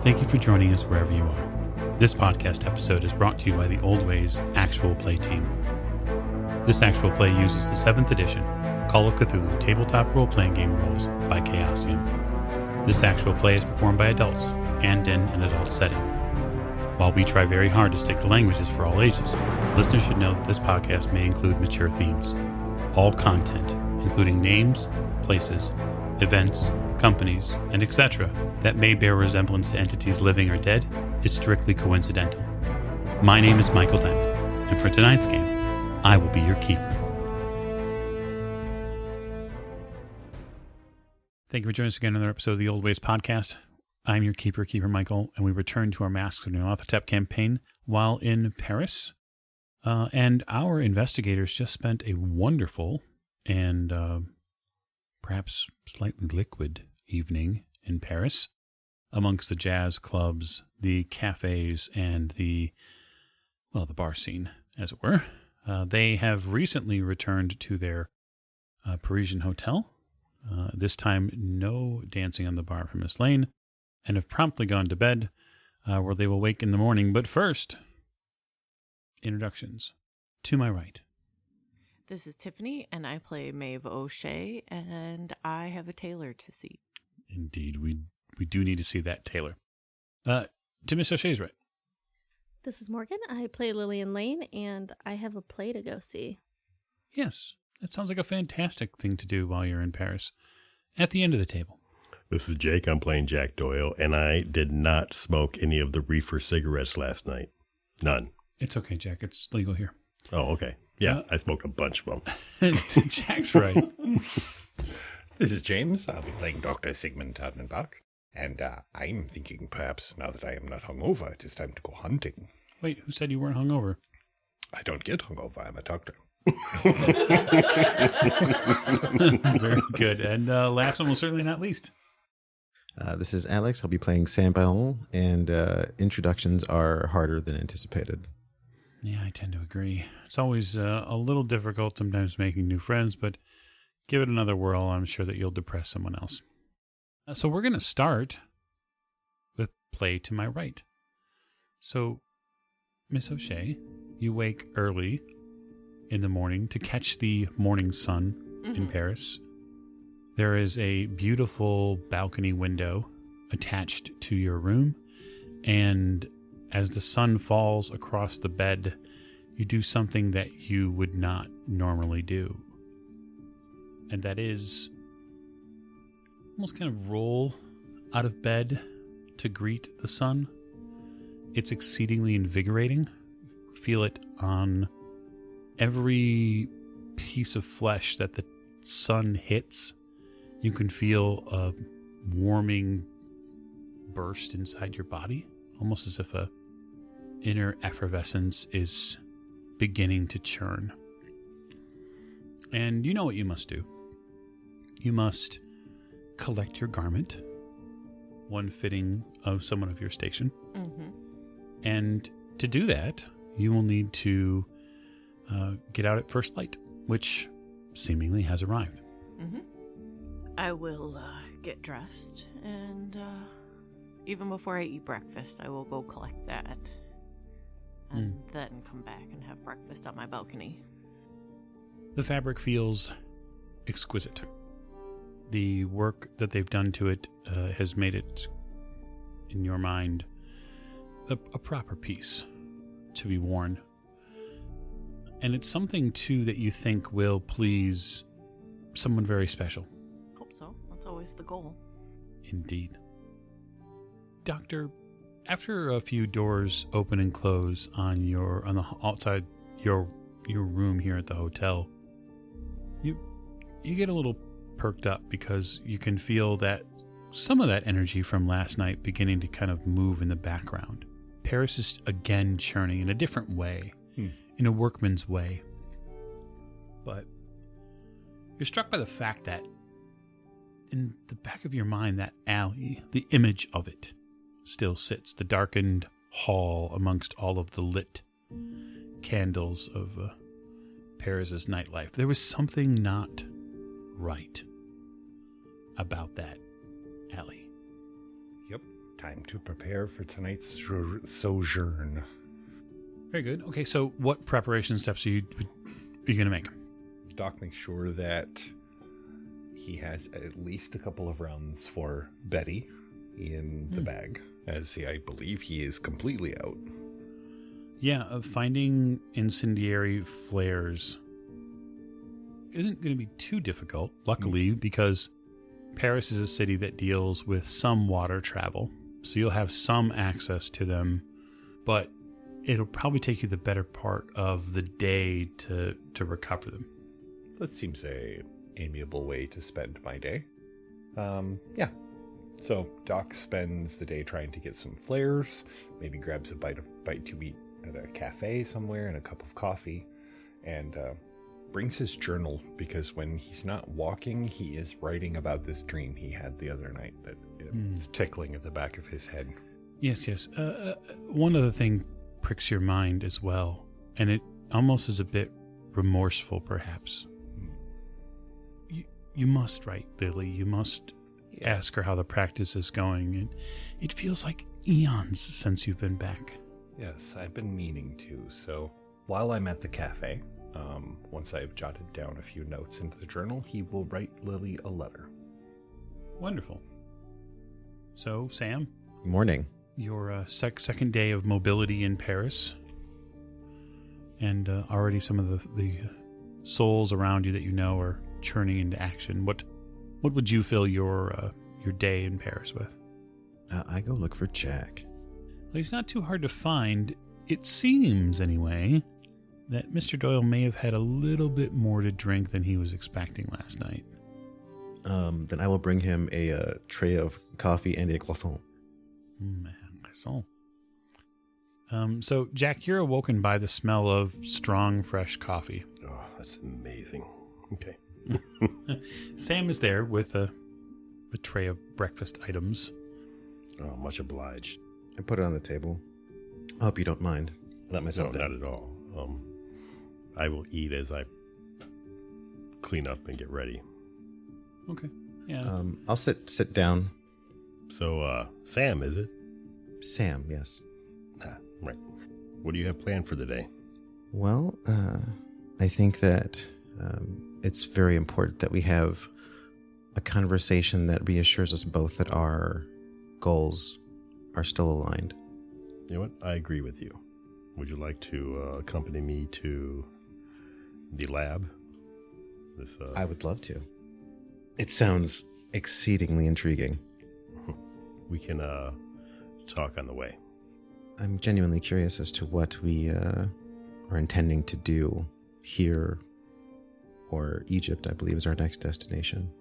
Thank you for joining us wherever you are. This podcast episode is brought to you by the Old Ways Actual Play team. This actual play uses the 7th edition Call of Cthulhu tabletop role-playing game rules by Chaosium. This actual play is performed by adults and in an adult setting. While we try very hard to stick to languages for all ages, listeners should know that this podcast may include mature themes. All content, including names, places, events, companies, and etc., that may bear resemblance to entities living or dead, is strictly coincidental. My name is Michael Dent, and for tonight's game, I will be your keeper. Thank you for joining us again on another episode of the Old Ways podcast. I'm your keeper, Keeper Michael, and we return to our Masks of Nyarlathotep campaign while in Paris. And our investigators just spent a wonderful and perhaps slightly liquid evening in Paris amongst the jazz clubs, the cafes, and the bar scene, as it were. They have recently returned to their Parisian hotel. This time, no dancing on the bar for Miss Lane, and have promptly gone to bed, where they will wake in the morning. But first, introductions. To my right. This is Tiffany, and I play Maeve O'Shea, and I have a tailor to see. Indeed, we do need to see that tailor. To Miss O'Shea's right. This is Morgan. I play Lillian Lane, and I have a play to go see. Yes, that sounds like a fantastic thing to do while you're in Paris. At the end of the table. This is Jake. I'm playing Jack Doyle, and I did not smoke any of the reefer cigarettes last night. None. It's okay, Jack. It's legal here. Oh, okay. Yeah, I smoked a bunch of them. Jack's right. This is James. I'll be playing Dr. Sigmund Tadmanbach. And I'm thinking perhaps now that I am not hungover, it is time to go hunting. Wait, who said you weren't hungover? I don't get hungover. I'm a doctor. Very good. And last one, well, certainly not least. This is Alex. I'll be playing Saint-Baron, and introductions are harder than anticipated. Yeah, I tend to agree. It's always a little difficult sometimes making new friends, but give it another whirl. I'm sure that you'll depress someone else. So we're going to start with play to my right. So, Miss O'Shea, you wake early in the morning to catch the morning sun in Paris. There is a beautiful balcony window attached to your room, and as the sun falls across the bed, you do something that you would not normally do. And that is almost kind of roll out of bed to greet the sun. It's exceedingly invigorating. Feel it on every piece of flesh that the sun hits. You can feel a warming burst inside your body, almost as if a inner effervescence is beginning to churn. And you know what you must do. You must collect your garment, one fitting of someone of your station. Mm-hmm. And to do that, you will need to get out at first light, which seemingly has arrived. Mm-hmm. I will get dressed, and even before I eat breakfast, I will go collect that, and then come back and have breakfast on my balcony. The fabric feels exquisite. The work that they've done to it has made it, in your mind, a proper piece to be worn. And it's something, too, that you think will please someone very special. Hope so. That's always the goal. Indeed. Doctor, after a few doors open and close on the outside your room here at the hotel, you get a little perked up because you can feel that some of that energy from last night beginning to kind of move in the background. Paris is again churning in a different way, in a workman's way. But you're struck by the fact that in the back of your mind, that alley, the image of it still sits, the darkened hall amongst all of the lit candles of Paris's nightlife. There was something not right about that alley. Yep. Time to prepare for tonight's sojourn. Very good. Okay, so what preparation steps are you going to make? Doc makes sure that he has at least a couple of rounds for Betty in the bag, as I believe he is completely out. Yeah, finding incendiary flares isn't going to be too difficult, luckily, because Paris is a city that deals with some water travel. So you'll have some access to them, but it'll probably take you the better part of the day to recover them. That seems a amiable way to spend my day. Yeah. So Doc spends the day trying to get some flares, maybe grabs a bite to eat at a cafe somewhere and a cup of coffee, and brings his journal, because when he's not walking, he is writing about this dream he had the other night that is tickling at the back of his head. Yes. One other thing pricks your mind as well, and it almost is a bit remorseful, perhaps. You must write, Lily. You must ask her how the practice is going. And it feels like eons since you've been back. Yes, I've been meaning to. So while I'm at the cafe, once I've jotted down a few notes into the journal, he will write Lily a letter. Wonderful. So, Sam? Morning. Your second day of mobility in Paris, and already some of the souls around you that you know are churning into action. What would you fill your day in Paris with? I go look for Jack. Well, he's not too hard to find. It seems, anyway, that Mr. Doyle may have had a little bit more to drink than he was expecting last night. Then I will bring him a tray of coffee and a croissant. Croissant. So, Jack, you're awoken by the smell of strong, fresh coffee. Oh, that's amazing. Okay. Sam is there with a tray of breakfast items. Oh, much obliged. I put it on the table. I hope you don't mind. I let myself No, in. not at all. I will eat as I clean up and get ready. Okay. Yeah. I'll sit down. So, Sam, is it? Sam, yes. Right. What do you have planned for the day? Well, I think that it's very important that we have a conversation that reassures us both that our goals are still aligned. You know what? I agree with you. Would you like to accompany me to the lab? I would love to. It sounds exceedingly intriguing. We can talk on the way. I'm genuinely curious as to what we are intending to do here, or Egypt, I believe, is our next destination.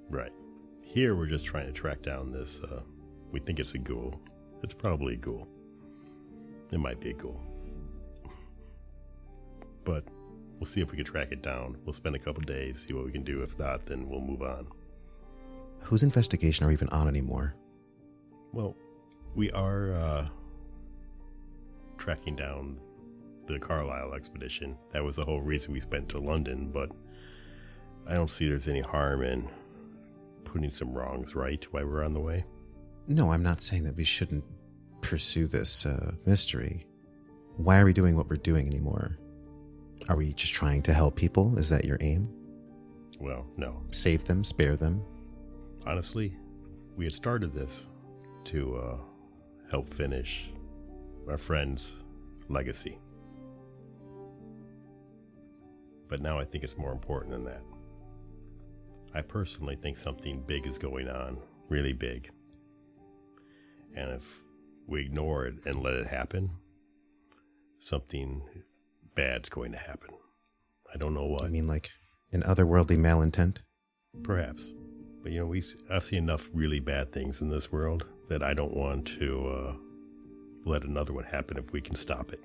Right. Here, we're just trying to track down this. We think it's a ghoul. It's probably a ghoul. It might be a ghoul. But we'll see if we can track it down. We'll spend a couple days, see what we can do. If not, then we'll move on. Whose investigation are we even on anymore? Well, we are tracking down the Carlisle expedition. That was the whole reason we went to London, but I don't see there's any harm in putting some wrongs right while we're on the way. No, I'm not saying that we shouldn't pursue this mystery. Why are we doing what we're doing anymore? Are we just trying to help people? Is that your aim? Well, no. Save them, spare them? Honestly, we had started this to help finish our friend's legacy. But now I think it's more important than that. I personally think something big is going on, really big. And if we ignore it and let it happen, something bad's going to happen. I don't know what. I mean, like an otherworldly malintent? Perhaps. But, you know, I've seen enough really bad things in this world that I don't want to let another one happen if we can stop it.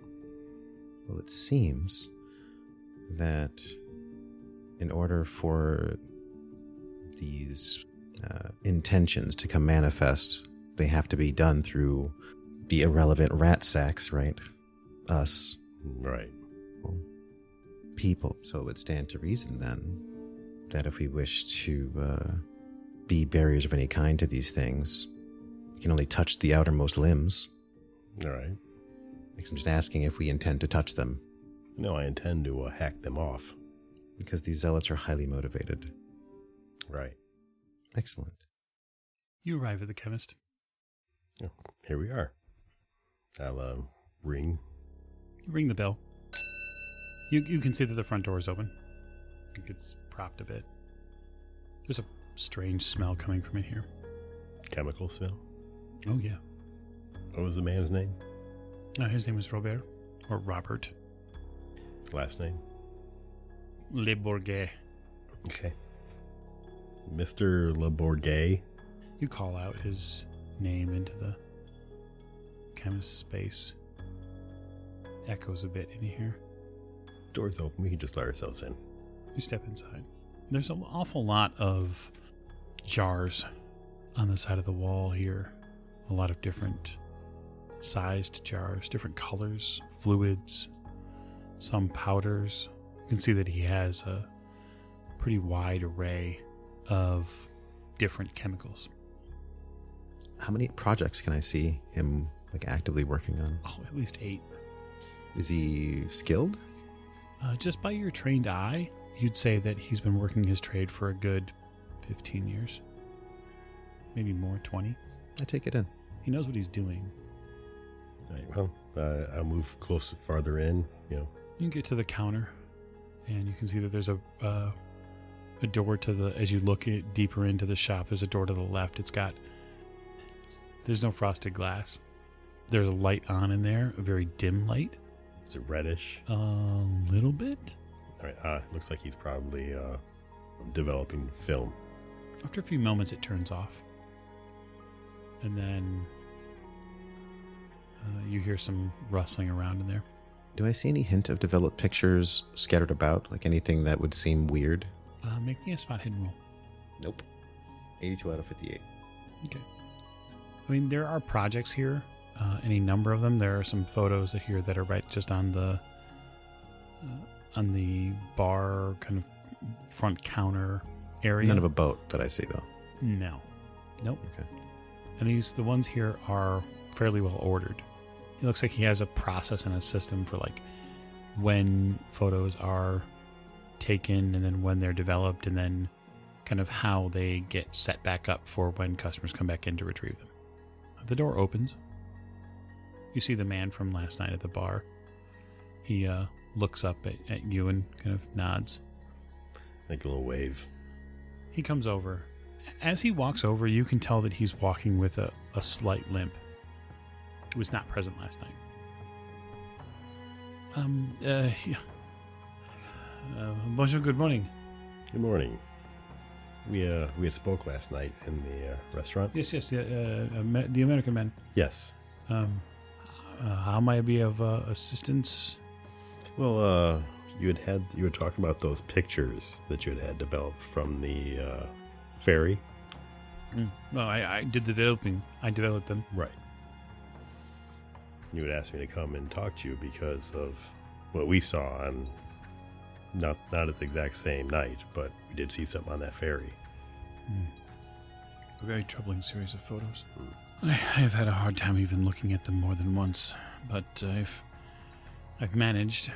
Well, it seems that in order for these intentions to come manifest, they have to be done through the irrelevant rat sacks, right? Us. Right. Well, people. So it would stand to reason then that if we wish to be barriers of any kind to these things, we can only touch the outermost limbs. All right. I'm just asking if we intend to touch them, No, I intend to hack them off. because these zealots are highly motivated. Right. Excellent. You arrive at the chemist. Oh, here we are. I'll ring. You ring the bell. You can see that the front door is open. I think it's propped a bit. There's a strange smell coming from in here. Chemical smell. Oh, yeah. What was the man's name? His name was Robert, or Robert Last name? Le Bourget. Okay. Mr. Le Bourget. You call out his name into the chemist's space. Echoes a bit in here. Door's open. We can just let ourselves in. You step inside. There's an awful lot of jars on the side of the wall here. A lot of different sized jars, different colors, fluids, some powders. You can see that he has a pretty wide array of different chemicals. How many projects can I see him actively working on? Oh, at least 8. Is he skilled? Just by your trained eye, you'd say that he's been working his trade for a good 15 years. Maybe more, 20. I take it in. He knows what he's doing. All right, well, I'll move close, farther in, You can get to the counter, and you can see that there's a door to the, as you look deeper into the shop, there's a door to the left. There's no frosted glass. There's a light on in there, a very dim light. Is it reddish? A little bit. All right, looks like he's probably developing film. After a few moments, it turns off. And then you hear some rustling around in there. Do I see any hint of developed pictures scattered about? Like anything that would seem weird? Make me a spot hidden roll. Nope. 82 out of 58. Okay. I mean, there are projects here, any number of them. There are some photos here that are right just on the bar kind of front counter area. None of a boat that I see, though. No. Nope. Okay. And the ones here are fairly well ordered. It looks like he has a process and a system for when photos are taken and then when they're developed and then kind of how they get set back up for when customers come back in to retrieve them. The door opens. You see the man from last night at the bar. He looks up at you and kind of nods. Make a little wave. He comes over. As he walks over, you can tell that he's walking with a slight limp. It was not present last night. Bonjour, good morning. Good morning. We had spoke last night in the restaurant. Yes, the American man. Yes. How may I be of assistance? Well, you were talking about those pictures that you had developed from the ferry. Well, I did the developing. I developed them. Right. You had asked me to come and talk to you because of what we saw on not at the exact same night, but we did see something on that ferry. A very troubling series of photos. I have had a hard time even looking at them more than once, but I've managed.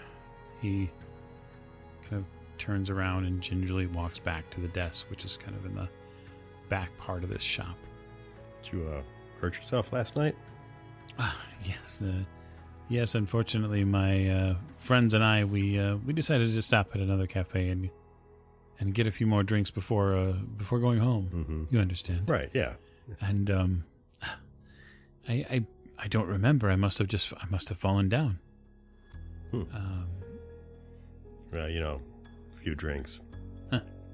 He kind of turns around and gingerly walks back to the desk, which is kind of in the back part of this shop. Did you hurt yourself last night? Yes. Yes, unfortunately, my friends and I, we decided to stop at another cafe and get a few more drinks before going home. Mm-hmm. You understand? Right, yeah. And I don't remember. I must have fallen down. Well, a few drinks.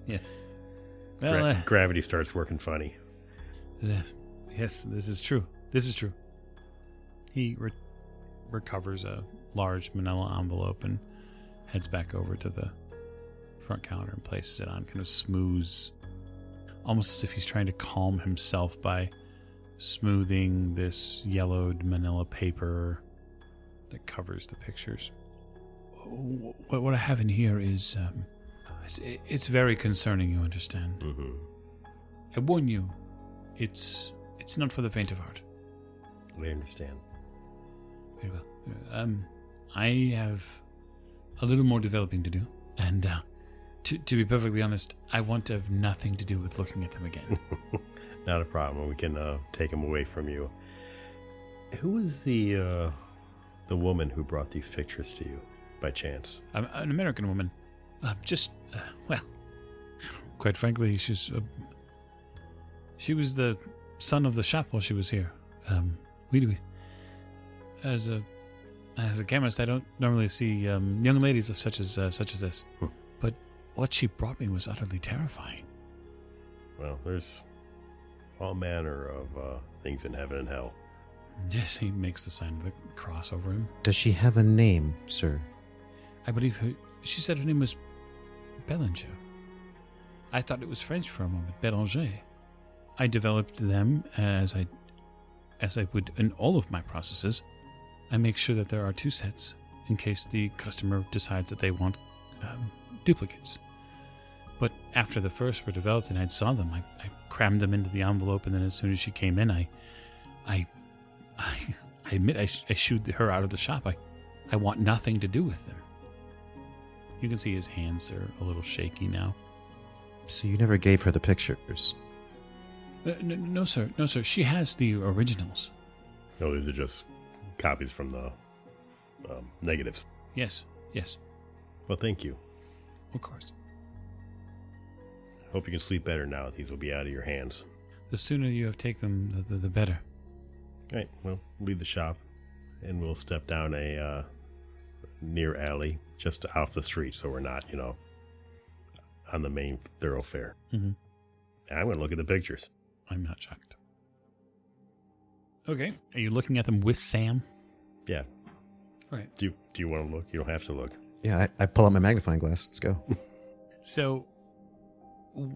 Yes. Well, Gravity starts working funny. yes, this is true. He recovers a large manila envelope and heads back over to the front counter and places it on, kind of smooths, almost as if he's trying to calm himself by smoothing this yellowed manila paper that covers the pictures. What I have in here is it's very concerning, you understand. Mm-hmm. I warn you, it's It's not for the faint of heart. We understand. Very well. I have a little more developing to do, and to be perfectly honest, I want to have nothing to do with looking at them again. Not a problem. We can take them away from you. Who was the woman who brought these pictures to you, by chance? An American woman. Well, quite frankly, she was the son of the shop while she was here. As a chemist, I don't normally see young ladies such as this. But what she brought me was utterly terrifying. Well, there's all manner of things in heaven and hell. Yes, he makes the sign of the cross over him. Does she have a name, sir? I believe she said her name was Bélanger. I thought it was French for a moment, Bélanger. I developed them as I would in all of my processes. I make sure that there are 2 sets in case the customer decides that they want duplicates. But after the first were developed and I saw them, I crammed them into the envelope, and then as soon as she came in, I admit I shooed her out of the shop. I want nothing to do with them. You can see his hands are a little shaky now. So you never gave her the pictures? No, sir. No, sir. She has the originals. No, these are just copies from the negatives. Yes. Well, thank you. Of course. Hope you can sleep better now. These will be out of your hands. The sooner you have taken them, the better. All right, well, leave the shop, and we'll step down a near alley just off the street, so we're not, on the main thoroughfare. Mm-hmm. I'm going to look at the pictures. I'm not shocked. Okay. Are you looking at them with Sam? Yeah. All right. Do you want to look? You don't have to look. Yeah, I pull out my magnifying glass. Let's go. So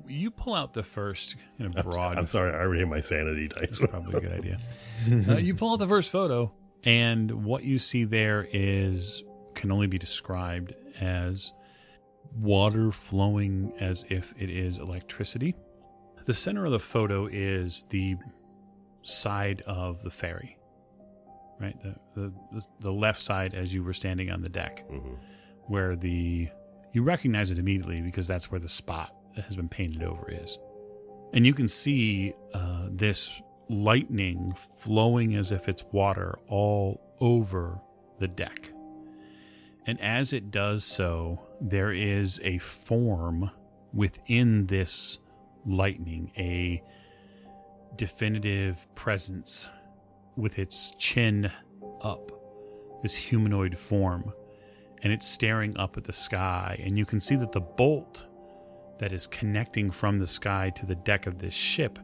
you pull out the first in a broad. I'm sorry, I already have my sanity dice. That's probably a good idea. You pull out the first photo, and what you see there can only be described as water flowing as if it is electricity. The center of the photo is the side of the ferry, right? The left side as you were standing on the deck, Mm-hmm. where you recognize it immediately because that's where the spot that has been painted over is. And you can see this lightning flowing as if it's water all over the deck. And as it does so, there is a form within this lightning, a definitive presence with its chin up, this humanoid form, and it's staring up at the sky. And you can see that the bolt that is connecting from the sky to the deck of this ship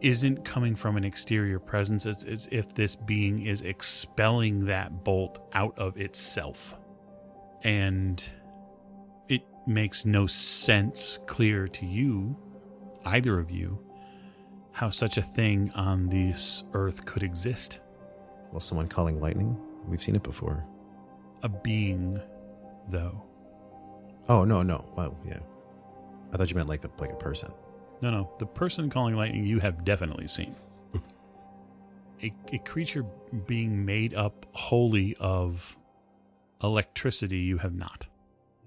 isn't coming from an exterior presence. It's as if this being is expelling that bolt out of itself. And it makes no sense clear to you, either of you, how such a thing on this earth could exist. Well, someone calling lightning? We've seen it before. A being, though. Oh, no. Oh, yeah. I thought you meant like a person. No. The person calling lightning you have definitely seen. A creature being made up wholly of electricity you have not.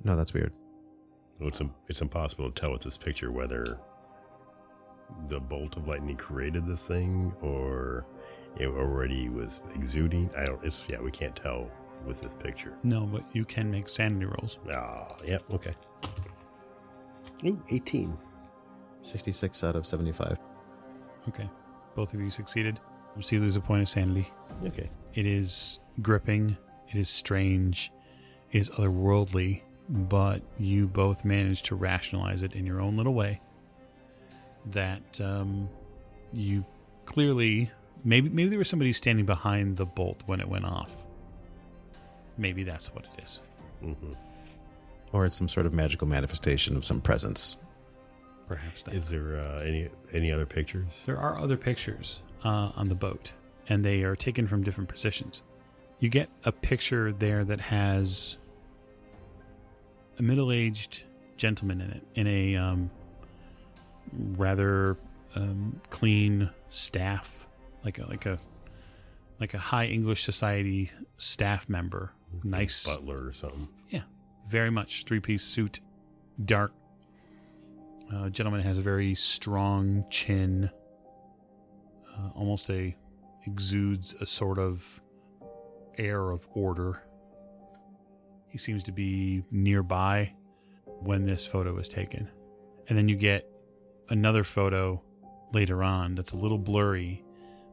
No, that's weird. Well, it's impossible to tell with this picture whether the bolt of lightning created this thing or it already was exuding. We can't tell with this picture. No, but you can make sanity rolls. Yep, okay. Ooh, 18. 66 out of 75. Okay. Both of you succeeded. So you lose a point of sanity. Okay. It is gripping. It is strange. It is otherworldly. But you both managed to rationalize it in your own little way. That you clearly... Maybe there was somebody standing behind the bolt when it went off. Maybe that's what it is. Mm-hmm. Or it's some sort of magical manifestation of some presence. Perhaps that. Is there any other pictures? There are other pictures on the boat, and they are taken from different positions. You get a picture there that has a middle-aged gentleman in it, in a rather clean staff, like a high English society staff member. Nice butler or something. Yeah, very much 3-piece suit, dark. Gentleman has a very strong chin. Almost exudes a sort of air of order. He seems to be nearby when this photo was taken. And then you get another photo later on that's a little blurry,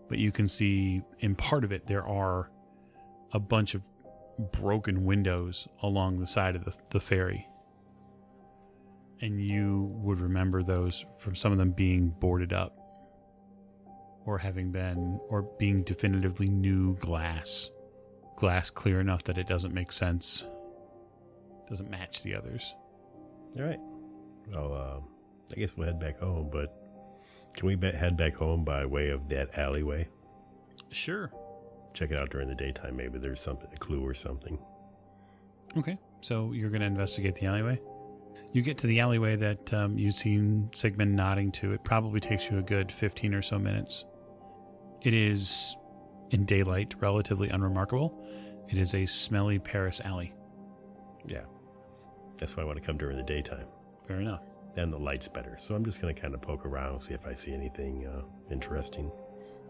but you can see in part of it there are a bunch of broken windows along the side of the ferry. And you would remember those from some of them being boarded up or being definitively new glass clear enough that it doesn't make sense, doesn't match the others. All right. Well, I guess we'll head back home, but can we head back home by way of that alleyway? Sure. Check it out during the daytime. Maybe there's a clue or something. Okay, so you're going to investigate the alleyway? You get to the alleyway that you've seen Sigmund nodding to. It probably takes you a good 15 or so minutes. It is, in daylight, relatively unremarkable. It is a smelly Paris alley. Yeah. That's why I want to come during the daytime. Fair enough. And the light's better. So I'm just going to kind of poke around, see if I see anything interesting.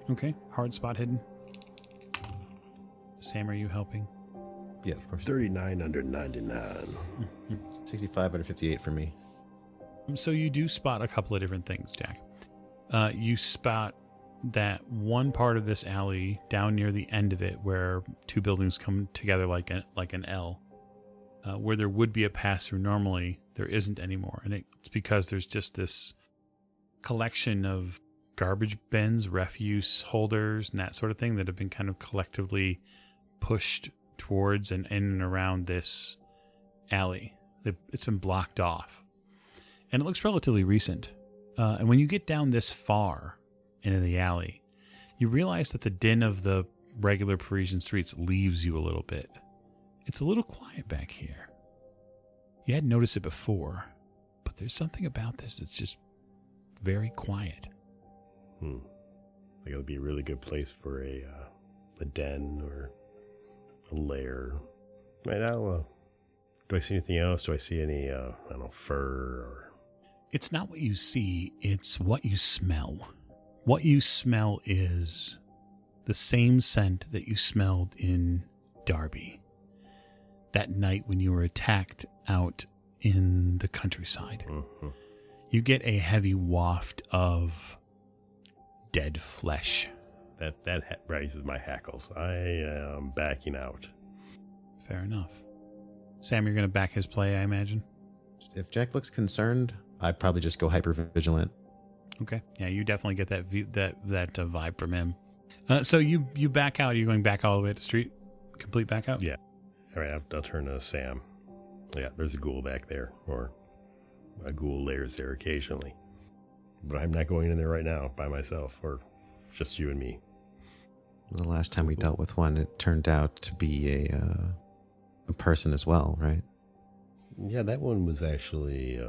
Okay, hard spot hidden. Sam, are you helping? Yeah, of course. 39 under 99. 65 out of 58 for me. So you do spot a couple of different things, Jack. You spot that one part of this alley down near the end of it where two buildings come together like an L, where there would be a pass-through normally, there isn't anymore. And it's because there's just this collection of garbage bins, refuse holders, and that sort of thing that have been kind of collectively pushed towards and in and around this alley. It's been blocked off. And it looks relatively recent. And when you get down this far into the alley, you realize that the din of the regular Parisian streets leaves you a little bit. It's a little quiet back here. You hadn't noticed it before, but there's something about this that's just very quiet. I think it'll be a really good place for a den or a lair. Right now, do I see anything else? Do I see any, fur or... It's not what you see, it's what you smell. What you smell is the same scent that you smelled in Derby. That night when you were attacked out in the countryside. Mm-hmm. You get a heavy waft of dead flesh. That raises my hackles. I am backing out. Fair enough. Sam, you're going to back his play, I imagine? If Jack looks concerned, I'd probably just go hyper-vigilant. Okay. Yeah, you definitely get that vibe from him. So you back out. Are you going back all the way to the street? Complete back out? Yeah. All right, I'll turn to Sam. Yeah, there's a ghoul back there, or a ghoul lairs there occasionally. But I'm not going in there right now by myself, or just you and me. The last time we dealt with one, it turned out to be a person as well, right? Yeah, that one was actually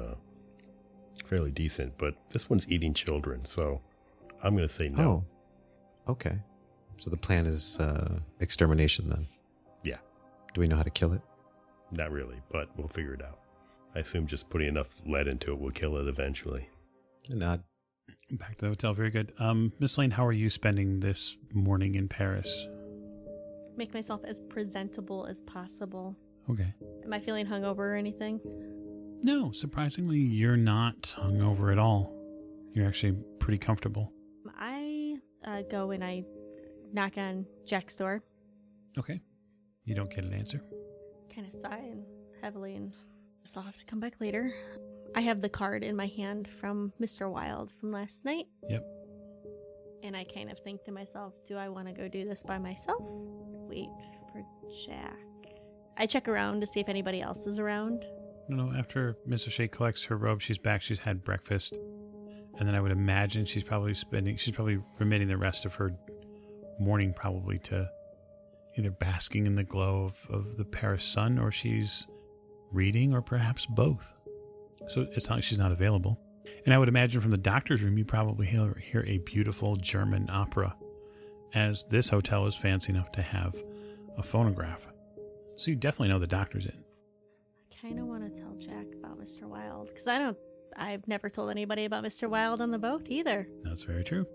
fairly decent, but this one's eating children, so I'm going to say no. Oh, okay. So the plan is extermination then? Yeah. Do we know how to kill it? Not really, but we'll figure it out. I assume just putting enough lead into it will kill it eventually. A nod. Back to the hotel. Very good. Miss Lane, how are you spending this morning in Paris? Make myself as presentable as possible. Okay. Am I feeling hungover or anything? No, surprisingly, you're not hungover at all. You're actually pretty comfortable. I go and I knock on Jack's door. Okay. You don't get an answer. Kind of sigh and heavily, and guess I'll have to come back later. I have the card in my hand from Mr. Wilde from last night. Yep. And I kind of think to myself, do I want to go do this by myself? Wait for Jack. I check around to see if anybody else is around. No, after Mrs. Shea collects her robe, she's back, she's had breakfast. And then I would imagine she's probably remitting the rest of her morning probably to either basking in the glow of the Paris sun, or she's reading, or perhaps both. So it's not like she's not available. And I would imagine from the doctor's room, you probably hear a beautiful German opera, as this hotel is fancy enough to have a phonograph. So you definitely know the doctor's in. I kind of want to tell Jack about Mr. Wilde, because I've never told anybody about Mr. Wilde on the boat either. That's very true.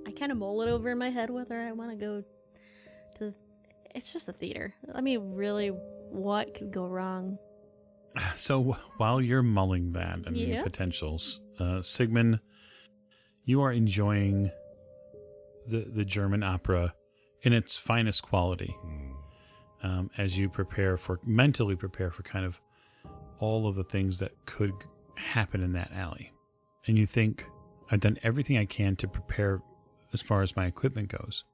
I kind of mull it over in my head whether I want to go to. It's just a theater. I mean, really, what could go wrong? So while you're mulling that and Yeah. potentials, Sigmund, you are enjoying the German opera in its finest quality, as you mentally prepare for kind of all of the things that could happen in that alley. And you think, I've done everything I can to prepare as far as my equipment goes.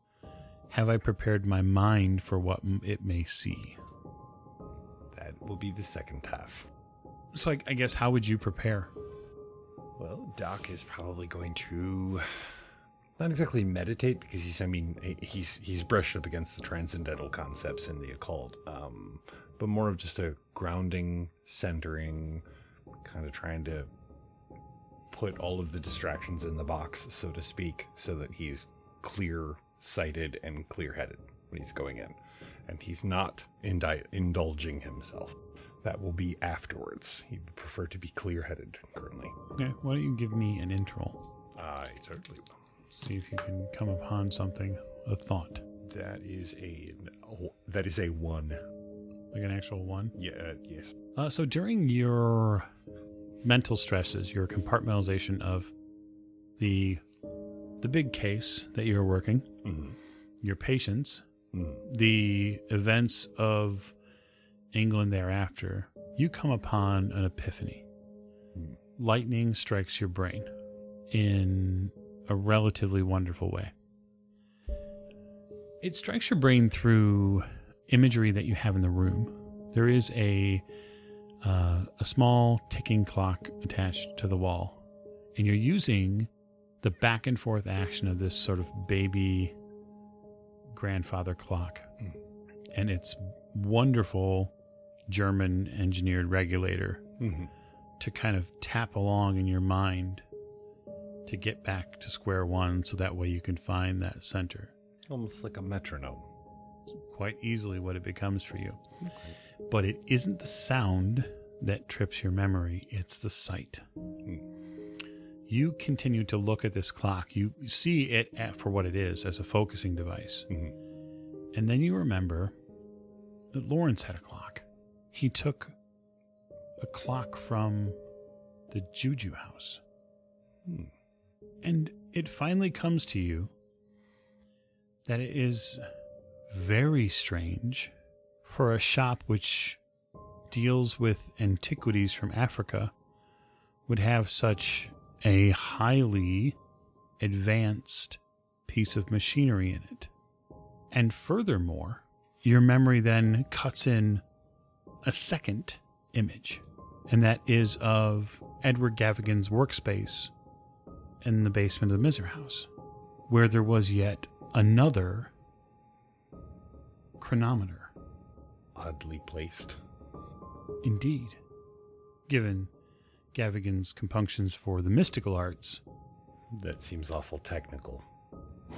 Have I prepared my mind for what it may see? That will be the second half. So I guess, how would you prepare? Well, Doc is probably going to not exactly meditate, because he's brushed up against the transcendental concepts in the occult, but more of just a grounding, centering, kind of trying to put all of the distractions in the box, so to speak, so that he's clear-sighted and clear-headed when he's going in. And he's not indulging himself. That will be afterwards. He would prefer to be clear-headed currently. Okay, why don't you give me an intro? I certainly will. See if you can come upon something, a thought. That is a 1. Like an actual one? Yeah, yes. So during your mental stresses, your compartmentalization of the big case that you're working, your patients, the events of England thereafter, you come upon an epiphany. Lightning strikes your brain in a relatively wonderful way. It strikes your brain through imagery that you have in the room. There is a small ticking clock attached to the wall, and you're using the back and forth action of this sort of baby grandfather clock, and its wonderful German engineered regulator to kind of tap along in your mind to get back to square one, so that way you can find that center. Almost like a metronome. Quite easily what it becomes for you. But it isn't the sound that trips your memory, it's the sight. You continue to look at this clock. You see it for what it is, as a focusing device. And then you remember that Lawrence had a clock. He took a clock from the Juju house. And it finally comes to you that it is very strange for a shop which deals with antiquities from Africa would have such a highly advanced piece of machinery in it. And furthermore, your memory then cuts in a second image, and that is of Edward Gavigan's workspace in the basement of the Miser house, where there was yet another chronometer. Oddly placed. Indeed. Given Gavigan's compunctions for the mystical arts. That seems awful technical.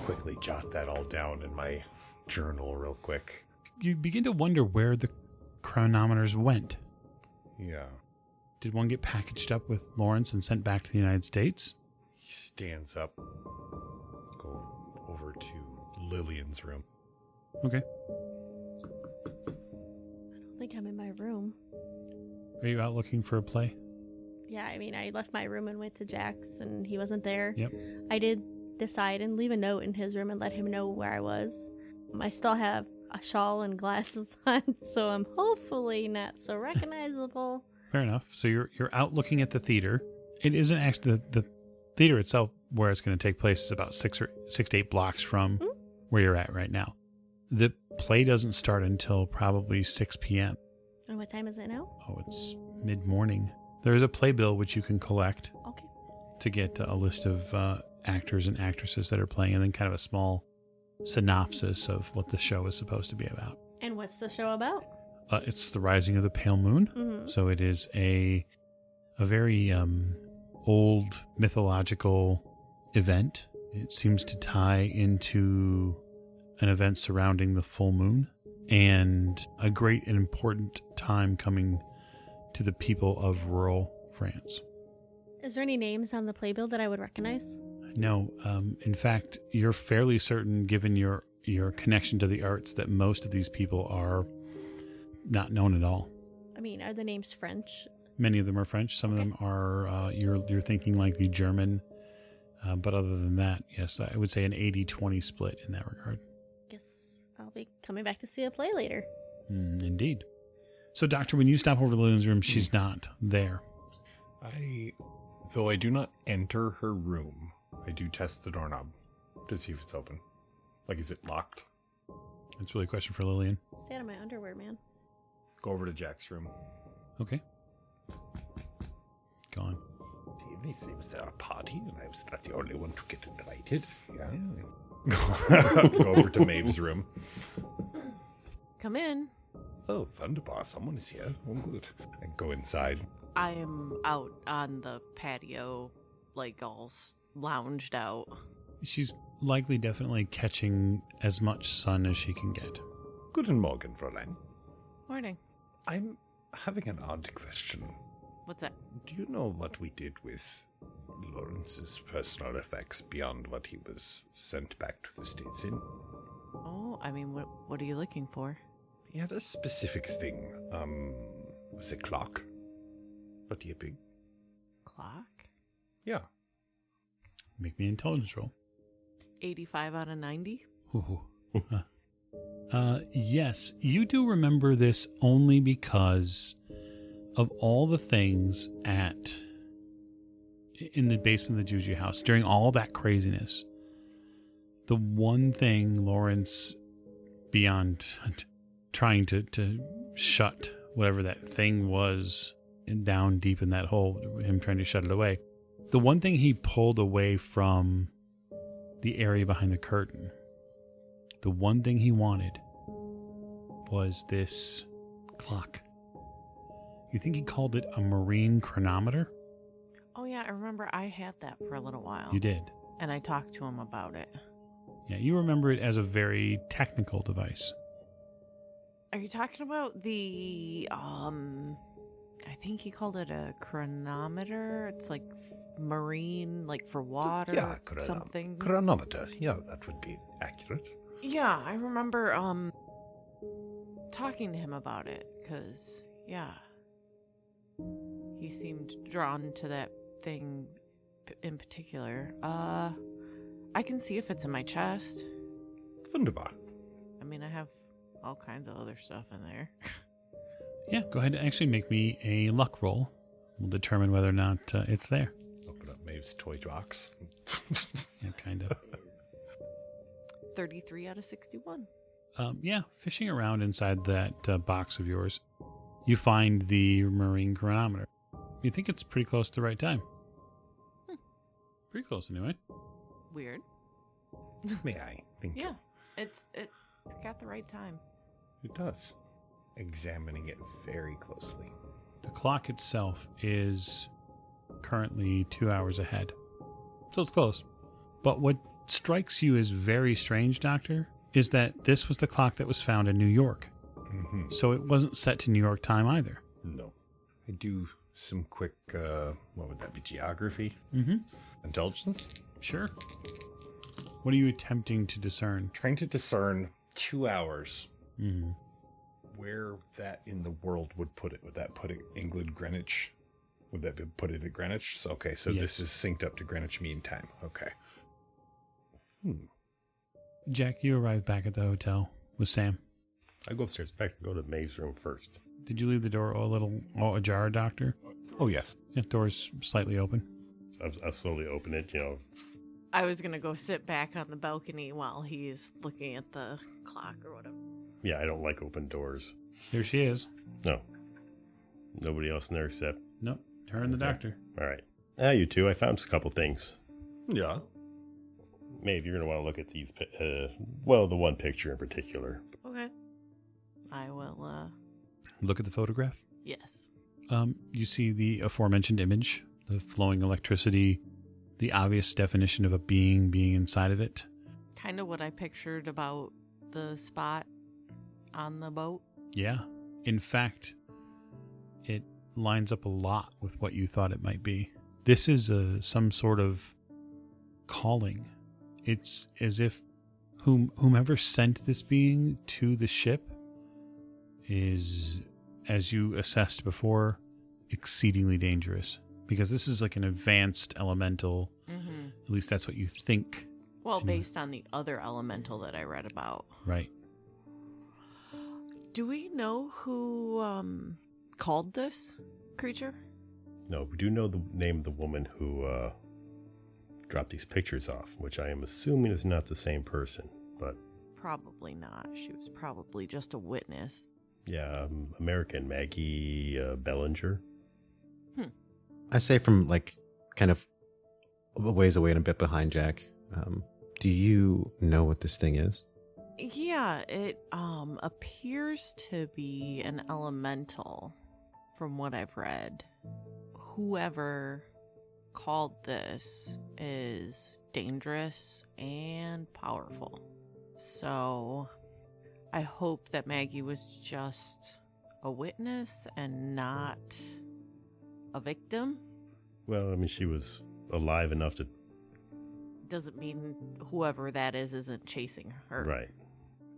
Quickly jot that all down in my journal real quick. You begin to wonder where the chronometers went. Yeah. Did one get packaged up with Lawrence and sent back to the United States? He stands up. Go over to Lillian's room. Okay. I don't think I'm in my room. Are you out looking for a play? Yeah, I mean, I left my room and went to Jack's, and he wasn't there. Yep. I did decide and leave a note in his room and let him know where I was. I still have a shawl and glasses on, so I'm hopefully not so recognizable. Fair enough. So you're out looking at the theater. It isn't actually the theater itself where it's going to take place is about 6 to 8 blocks from where you're at right now. The play doesn't start until probably 6 p.m. And what time is it now? Oh, it's mid-morning. There's a playbill which you can collect Okay. to get a list of actors and actresses that are playing, and then kind of a small synopsis of what the show is supposed to be about. And what's the show about? It's the rising of the pale moon. So it is a very old mythological event. It seems to tie into an event surrounding the full moon and a great and important time coming to the people of rural France. Is there any names on the playbill that I would recognize? No, in fact, you're fairly certain, given your connection to the arts, that most of these people are not known at all. I mean, are the names French? Many of them are French. Some of them are, you're thinking like the German. But other than that, yes, I would say an 80-20 split in that regard. Guess I'll be coming back to see a play later. Indeed. So, Doctor, when you stop over to Lillian's room, she's not there. Though I do not enter her room, I do test the doorknob to see if it's open. Like, is it locked? That's really a question for Lillian. Stay out of my underwear, man. Go over to Jack's room. Okay. Gone. It was a party, and I was not the only one to get invited. Yeah. Go over to Maeve's room. Come in. Oh, Thunderbar, someone is here. Oh, good. And go inside. I am out on the patio, like all lounged out. She's likely definitely catching as much sun as she can get. Guten Morgen, Fräulein. Morning. I'm having an odd question. What's that? Do you know what we did with Lawrence's personal effects beyond what he was sent back to the States in? Oh, I mean, what are you looking for? He had a specific thing. Was it clock? What do you big? Clock? Yeah. Make me an intelligence roll. 85 out of 90? Ooh. Yes, you do remember this only because of all the things in the basement of the Juju house during all that craziness. The one thing Lawrence, beyond trying to shut whatever that thing was down deep in that hole, him trying to shut it away, the one thing he pulled away from the area behind the curtain, the one thing he wanted was this clock. You think he called it a marine chronometer? Oh, yeah, I remember I had that for a little while. You did. And I talked to him about it. Yeah, you remember it as a very technical device. Are you talking about the, I think he called it a chronometer? It's like marine, like for water, Yeah, something. chronometer. Yeah, that would be accurate. Yeah, I remember, talking to him about it, because, yeah, he seemed drawn to that thing in particular. I can see if it's in my chest. Wunderbar. I mean, I have all kinds of other stuff in there. Yeah, go ahead and actually make me a luck roll. We'll determine whether or not it's there. Open up Maeve's toy box. Yeah, kind of. 33 out of 61. Yeah, fishing around inside that box of yours, you find the marine chronometer. You think it's pretty close to the right time. Pretty close anyway. Weird. May I think? Yeah, it's got the right time. It does. Examining it very closely. The clock itself is currently 2 hours ahead. So it's close. But what strikes you as very strange, Doctor, is that this was the clock that was found in New York. Mm-hmm. So it wasn't set to New York time either. No. I do some quick, what would that be, geography? Mm-hmm. Intelligence? Sure. What are you attempting to discern? Trying to discern 2 hours. Mm-hmm. Where that in the world would put it. Would that put it England, Greenwich? Would that be put it at Greenwich? So, okay, so Yes. This is synced up to Greenwich Mean Time. Okay. Jack, you arrived back at the hotel with Sam. I go upstairs. In fact, I go to Maeve's room first. Did you leave the door a little ajar, Doctor? Oh, yes. The door's slightly open. I'll slowly open it, I was gonna go sit back on the balcony while he's looking at the clock or whatever. Yeah, I don't like open doors. There she is. No. Nobody else in there except... Nope, her and the Okay. doctor. All right. You two, I found a couple things. Yeah. Maeve, you're going to want to look at these, the one picture in particular. Okay. I will, Look at the photograph. yes. You see the aforementioned image the flowing electricity, the obvious definition of a being inside of it. Kind of what I pictured about the spot on the boat. Yeah. In fact, it lines up a lot with what you thought it might be. This is some sort of calling. It's as if whomever sent this being to the ship is, as you assessed before, exceedingly dangerous. Because this is like an advanced elemental. Mm-hmm. At least that's what you think. Well, based on the other elemental that I read about. Right. Do we know who called this creature? No, we do know the name of the woman who dropped these pictures off, which I am assuming is not the same person, but... Probably not. She was probably just a witness. Yeah, American Maggie Bellinger. I say from, like, kind of a ways away and a bit behind Jack. Do you know what this thing is? Yeah, it appears to be an elemental from what I've read. Whoever called this is dangerous and powerful. So I hope that Maggie was just a witness and not a victim. Well, I mean, she was alive enough to... Doesn't mean whoever that is isn't chasing her. Right.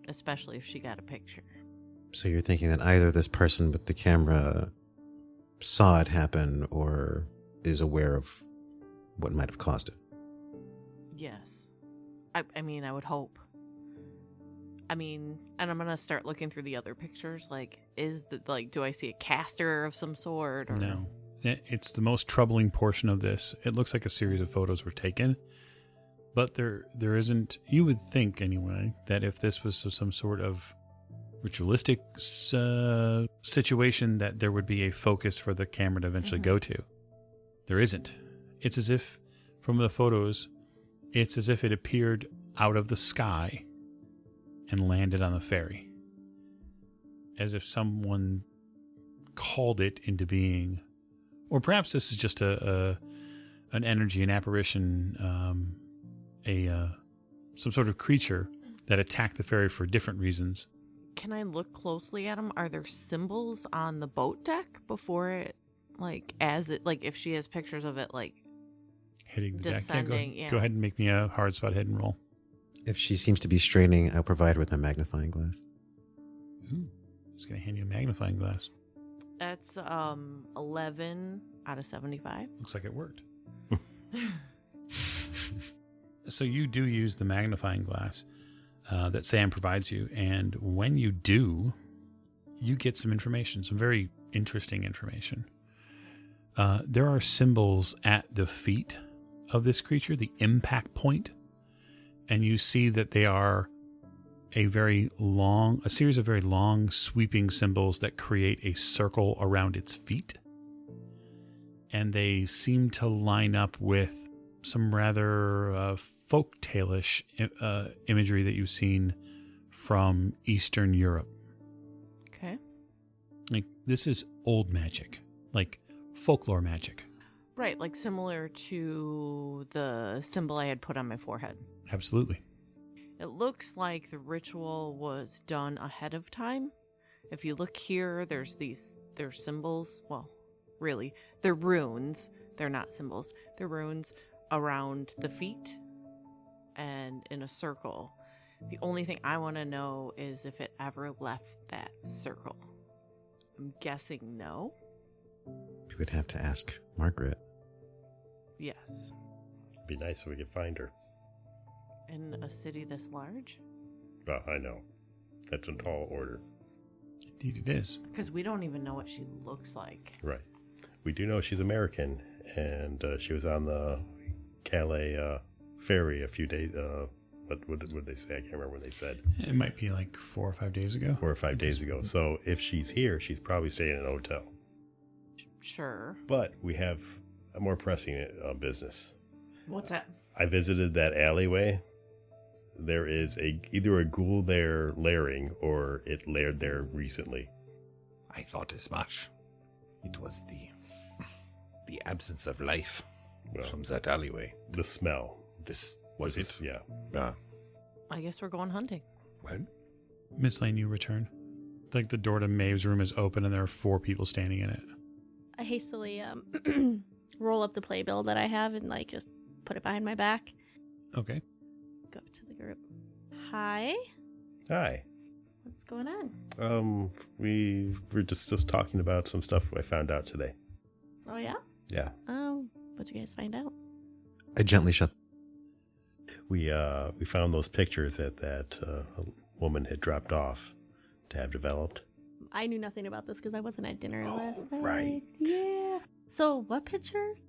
Especially if she got a picture. So you're thinking that either this person with the camera saw it happen or is aware of what might have caused it. Yes. I mean, I would hope. I mean, and I'm going to start looking through the other pictures. Like, do I see a caster of some sort? Or... No. It's the most troubling portion of this. It looks like a series of photos were taken, but there isn't, you would think anyway, that if this was some sort of ritualistic situation, that there would be a focus for the camera to eventually go to. There isn't. It's as if, from the photos, it's as if it appeared out of the sky and landed on the ferry. As if someone called it into being. Or perhaps this is just an energy, an apparition, some sort of creature that attacked the ferry for different reasons. Can I look closely at them? Are there symbols on the boat deck before it, like, as it, like, if she has pictures of it, like, hitting the descending? deck? Yeah, go ahead and make me a hard spot hidden roll. If she seems to be straining, I'll provide her with a magnifying glass. Ooh, just going to hand you a magnifying glass. That's 11 out of 75. Looks like it worked. So you do use the magnifying glass that Sam provides you, and when you do, you get some information, some very interesting information. There are symbols at the feet of this creature, the impact point, and you see that they are a series of very long, sweeping symbols that create a circle around its feet. And they seem to line up with some rather folk-tale-ish imagery that you've seen from Eastern Europe. Okay. Like, this is old magic, like folklore magic. Right, like similar to the symbol I had put on my forehead. Absolutely. It looks like the ritual was done ahead of time. If you look here, there's symbols. Well, really, they're runes. They're not symbols. They're runes around the feet and in a circle. The only thing I want to know is if it ever left that circle. I'm guessing no. We would have to ask Margaret. Yes. It'd be nice if we could find her. In a city this large? Well, I know. That's a tall order. Indeed it is. Because we don't even know what she looks like. Right. We do know she's American, and she was on the Calais ferry a few days. What did they say? I can't remember what they said. It might be like 4 or 5 days ago. 4 or 5 days ago. So if she's here, she's probably staying in a hotel. Sure. But we have a more pressing business. What's that? I visited that alleyway. There is either a ghoul there lairing, or it laired there recently. I thought as much. It was The absence of life Well, from that alleyway. the smell. This was it. Yeah. I guess we're going hunting. What? Miss Lane, you return. Like the door to Maeve's room is open and there are 4 people standing in it. I hastily roll up the playbill that I have and like just put it behind my back. Okay. Go to the group. Hi. Hi. What's going on? We were just talking about some stuff I found out today. Oh yeah. Yeah. Oh, what'd you guys find out? I gently shut. We found those pictures that woman had dropped off to have developed. I knew nothing about this because I wasn't at dinner Oh, last night. right. Yeah. So what pictures?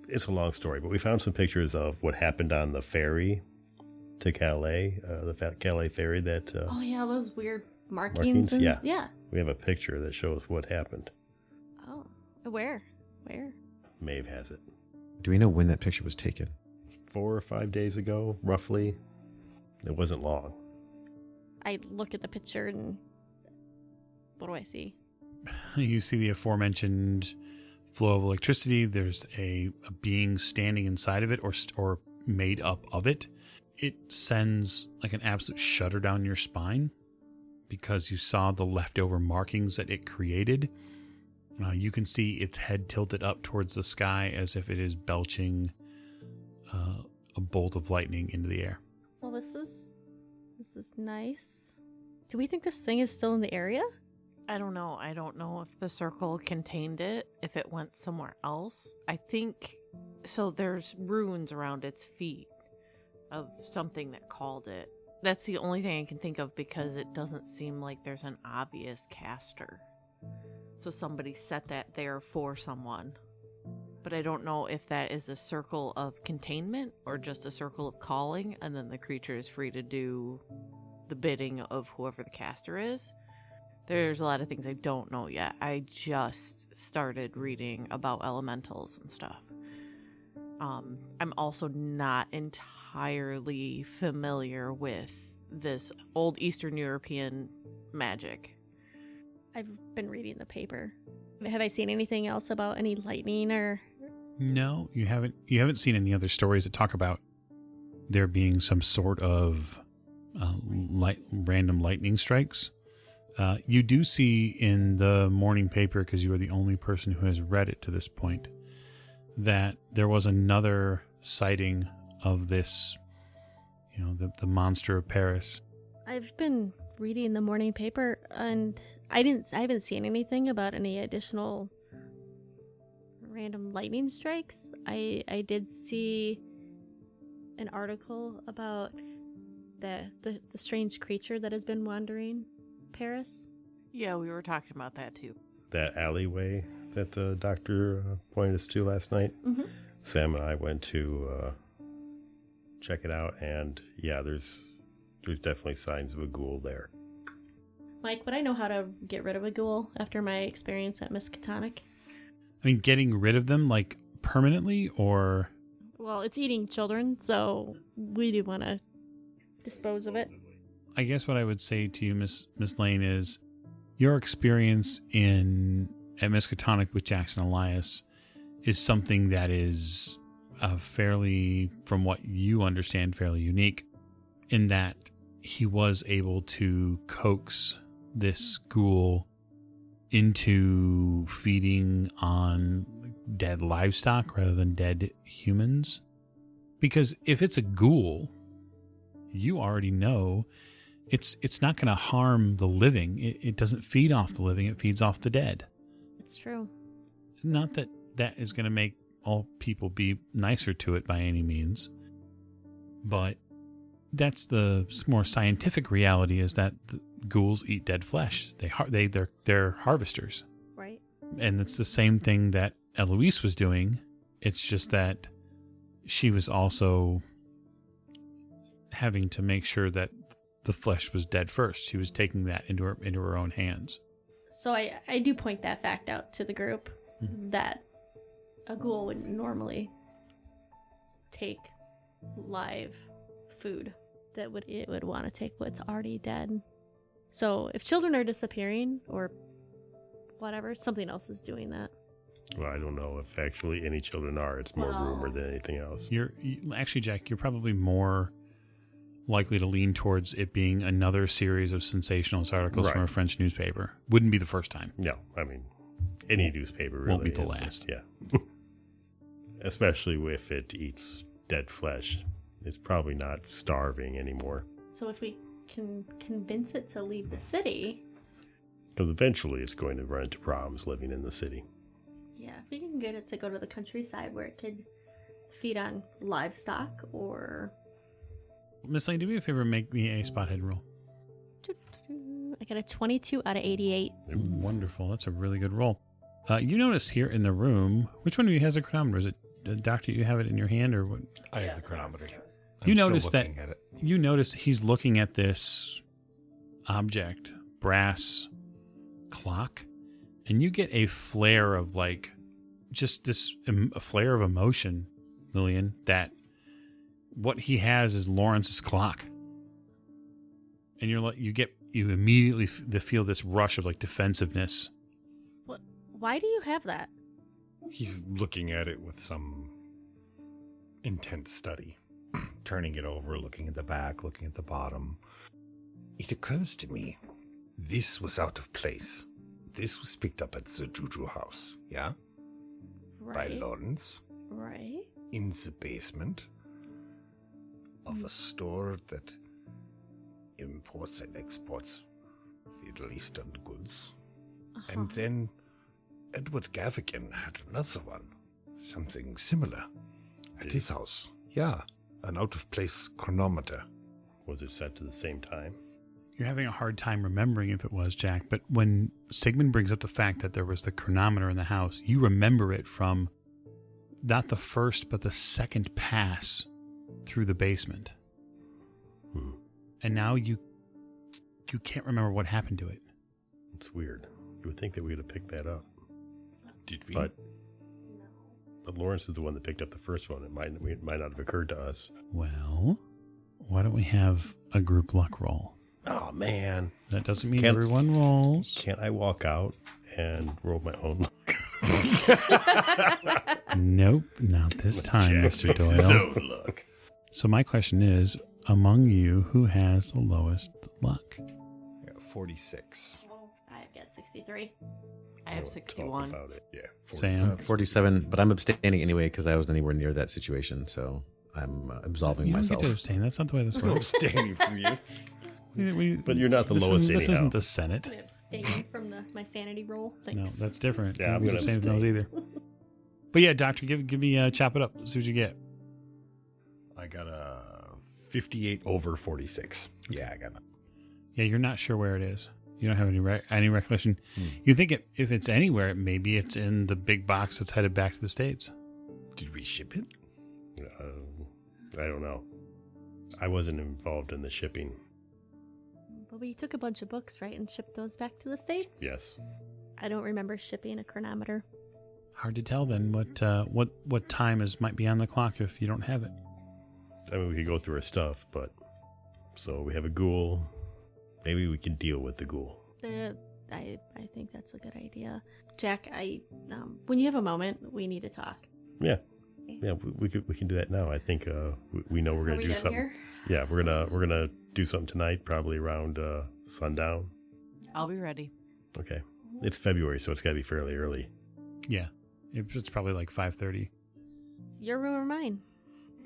It's a long story, but we found some pictures of what happened on the ferry to Calais, the Calais ferry that Oh yeah, those weird markings. Markings? And, Yeah. Yeah. we have a picture that shows what happened. Oh, where? Maeve has it. Do we know when that picture was taken? 4 or 5 days ago, roughly. It wasn't long. I look at the picture and what do I see? You see the aforementioned flow of electricity. There's a being standing inside of it or made up of it. It sends like an absolute shudder down your spine because you saw the leftover markings that it created. You can see its head tilted up towards the sky as if it is belching a bolt of lightning into the air. Well, this is nice. Do we think this thing is still in the area? I don't know. I don't know if the circle contained it, if it went somewhere else. I think so. There's runes around its feet of something that called it. That's the only thing I can think of because it doesn't seem like there's an obvious caster. So somebody set that there for someone. But I don't know if that is a circle of containment or just a circle of calling, and then the creature is free to do the bidding of whoever the caster is. There's a lot of things I don't know yet. I just started reading about elementals and stuff. I'm also not entirely familiar with this old Eastern European magic. I've been reading the paper. Have I seen anything else about any lightning or? No, you haven't. You haven't seen any other stories that talk about there being some sort of random lightning strikes. You do see in the morning paper, because you are the only person who has read it to this point, that there was another sighting of this, the monster of Paris. I've been reading the morning paper and I haven't seen anything about any additional random lightning strikes. I did see an article about the strange creature that has been wandering Paris. Yeah, we were talking about that too. That alleyway that the doctor pointed us to last night. Mm-hmm. Sam and I went to check it out, and yeah, there's definitely signs of a ghoul there. Mike, would I know how to get rid of a ghoul after my experience at Miskatonic? I mean, getting rid of them, like, permanently, or... Well, it's eating children, so we do want to dispose of it. I guess what I would say to you, Miss Lane, is your experience at Miskatonic with Jackson Elias is something that is fairly, from what you understand, fairly unique, in that he was able to coax this ghoul into feeding on dead livestock rather than dead humans. Because if it's a ghoul, you already know it's not going to harm the living. It doesn't feed off the living, it feeds off the dead. It's true. Not that that is going to make all people be nicer to it by any means, but that's the more scientific reality, is that the ghouls eat dead flesh. They're harvesters. Right. And it's the same thing that Eloise was doing. It's just that she was also having to make sure that the flesh was dead first. She was taking that into her own hands. So I do point that fact out to the group, that a ghoul would normally take live food, that it would want to take what's already dead. So if children are disappearing or whatever, something else is doing that. Well, I don't know if actually any children are. It's more Well- rumor than anything else. Actually, Jack, you're probably more likely to lean towards it being another series of sensationalist articles Right. from a French newspaper. Wouldn't be the first time. No, I mean, any newspaper really Won't be the is. last. Yeah. Especially if it eats dead flesh. It's probably not starving anymore. So if we can convince it to leave the city, Because eventually it's going to run into problems living in the city. yeah, if we can get it to go to the countryside where it could feed on livestock or... Miss Lane, do me a favor and make me a spot hidden roll. I got a 22 out of 88. Wonderful. That's a really good roll. You notice here in the room, which one of you has a chronometer? Is it, Doctor, you have it in your hand or what? I have the chronometer. You I'm still notice that- looking at it. You notice he's looking at this object, brass clock, and you get a flare of just this a flare of emotion, Lillian, that what he has is Lawrence's clock. And you immediately feel this rush of defensiveness. Why do you have that? He's looking at it with some intense study. Turning it over, looking at the back, looking at the bottom. It occurs to me, this was out of place. This was picked up at the Juju house, yeah? By Right. Lawrence, Right. in the basement of a store that imports and exports Middle Eastern goods. Uh-huh. And then Edward Gavigan had another one, something similar, at his house. Yeah, an out-of-place chronometer. Was it set to the same time? You're having a hard time remembering if it was, Jack, but when Sigmund brings up the fact that there was the chronometer in the house, you remember it from not the first, but the second pass through the basement. Hmm. And now you can't remember what happened to it. It's weird. You would think that we would have picked that up. Did we? But Lawrence is the one that picked up the first one. It might not have occurred to us. Well, why don't we have a group luck roll? Oh, man. That doesn't mean Can't- everyone rolls. Can't I walk out and roll my own luck? Nope, not this time, Jack Mr. makes his Doyle. own luck. So my question is, among you, who has the lowest luck? I got 46. I've got 63. I have We'll talk 61. about it. Yeah. Sam? 47, but I'm abstaining anyway because I wasn't anywhere near that situation, so I'm absolving You don't myself. get to abstain. That's not the way this I'm works. abstaining from you. But you're not the lowest This anyhow. isn't the Senate. I'm abstaining from my sanity roll. Thanks. No, that's different. Yeah, I'm You gonna don't abstain from those either. But yeah, Doctor, give me chop it up. See what you get. I got a 58 over 46. Yeah, I got it. Yeah, you're not sure where it is. You don't have any recollection. You think if it's anywhere, maybe it's in the big box that's headed back to the States. Did we ship it? I don't know. I wasn't involved in the shipping. But we took a bunch of books, right, and shipped those back to the States? Yes. I don't remember shipping a chronometer. Hard to tell then what time might be on the clock if you don't have it. I mean, we could go through our stuff, but... So we have a ghoul. Maybe we can deal with the ghoul. I think that's a good idea. Jack, when you have a moment, we need to talk. Yeah. Yeah, we can do that now. I think we know we're Are going we to do done something. here? Yeah, we're gonna do something tonight, probably around sundown. I'll be ready. Okay. It's February, so it's got to be fairly early. Yeah, it's probably like 5:30. It's your room or mine?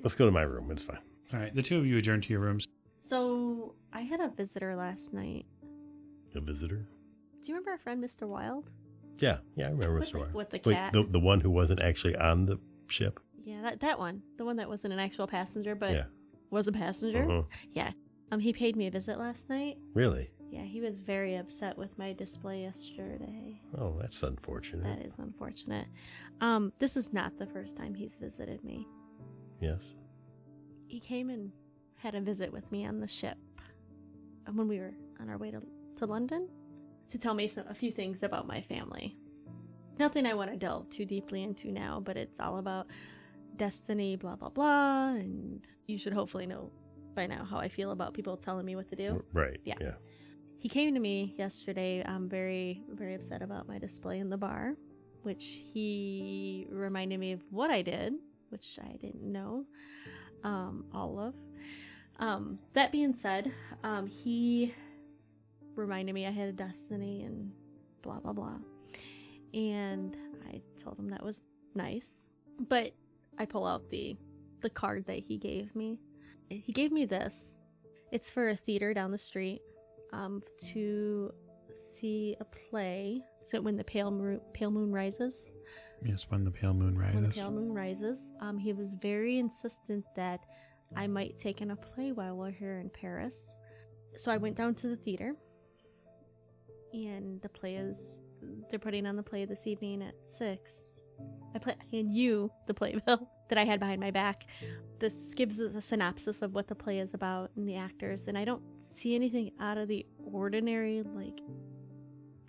Let's go to my room. It's fine. All right, the two of you adjourn to your rooms. So, I had a visitor last night. A visitor? Do you remember our friend Mr. Wild? Yeah, I remember With Mr. the- Wire. with the Wait, cat. the one who wasn't actually on the ship? Yeah, that one. The one that wasn't an actual passenger, but Yeah. was a passenger. Uh-huh. Yeah. He paid me a visit last night. Really? Yeah, he was very upset with my display yesterday. Oh, that's unfortunate. That is unfortunate. This is not the first time he's visited me. Yes. He came and had a visit with me on the ship when we were on our way to London to tell me a few things about my family. Nothing I want to delve too deeply into now, but it's all about destiny, blah, blah, blah, and you should hopefully know by now how I feel about people telling me what to do. Right. Yeah. Yeah. He came to me yesterday, very, very upset about my display in the bar. which he reminded me of what I did, which I didn't know all of. That being said, he reminded me I had a destiny and blah, blah, blah. And I told him that was nice. But I pull out the card that he gave me. He gave me this. It's for a theater down the street to see a play. So when the pale moon rises. Yes, when the pale moon rises. When the pale moon rises. He was very insistent that I might take in a play while we're here in Paris. So I went down to the theater. And they're putting on the play this evening at 6. I hand you the playbill that I had behind my back. This gives a synopsis of what the play is about and the actors, and I don't see anything out of the ordinary, like,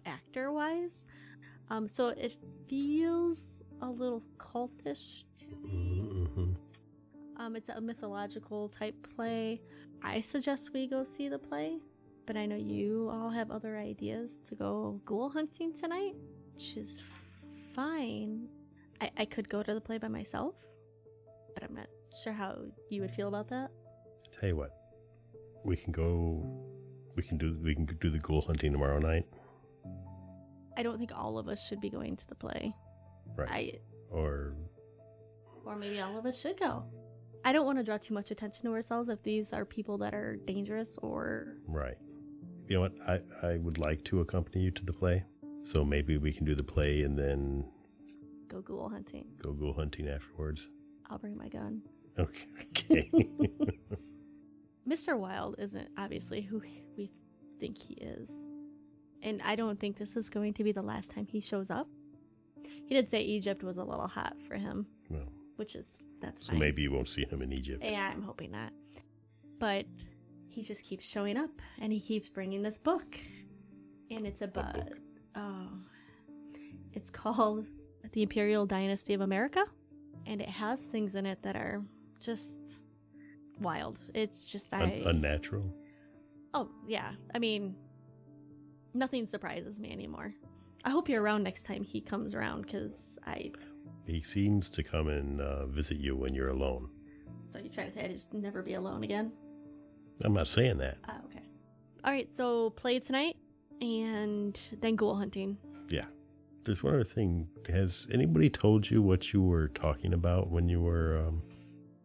actor-wise. So it feels a little cultish to me. It's a mythological type play. I suggest we go see the play, but I know you all have other ideas to go ghoul hunting tonight, which is fine. I could go to the play by myself, but I'm not sure how you would feel about that. Tell you what, we can do the ghoul hunting tomorrow night. I don't think all of us should be going to the play. Right. Or maybe all of us should go. I don't want to draw too much attention to ourselves if these are people that are dangerous or... Right. You know what? I would like to accompany you to the play. So maybe we can do the play and then... Go ghoul hunting. Go ghoul hunting afterwards. I'll bring my gun. Okay. Mr. Wilde isn't obviously who we think he is. And I don't think this is going to be the last time he shows up. He did say Egypt was a little hot for him. Well, that's so fine. maybe you won't see him in Egypt. Yeah, I'm hoping not. But he just keeps showing up, and he keeps bringing this book. And it's about... It's called The Imperial Dynasty of America. And it has things in it that are just wild. It's just... Unnatural? Oh, yeah. I mean, nothing surprises me anymore. I hope you're around next time he comes around, because He seems to come and visit you when you're alone. So you're trying to say I'd just never be alone again? I'm not saying that. Okay. Alright, so play tonight, and then ghoul hunting. Yeah. There's one other thing. Has anybody told you what you were talking about when you were...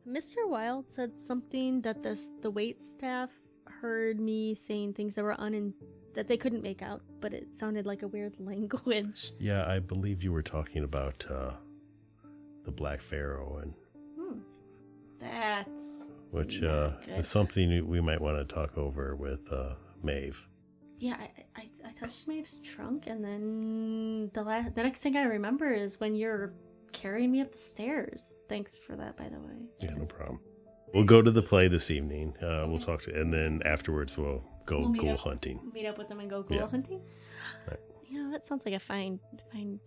Mr. Wilde said something that the wait staff heard me saying things that were that they couldn't make out, but it sounded like a weird language. Yeah, I believe you were talking about the Black Pharaoh, and That's... which is something we might want to talk over with Maeve. Yeah, I touched Maeve's trunk, and then the next thing I remember is when you're carrying me up the stairs. Thanks for that, by the way. Yeah, no problem. We'll go to the play this evening. We'll talk to, and then afterwards we'll go ghoul hunting. Meet up with them and go ghoul hunting. Right. Yeah, that sounds like a fine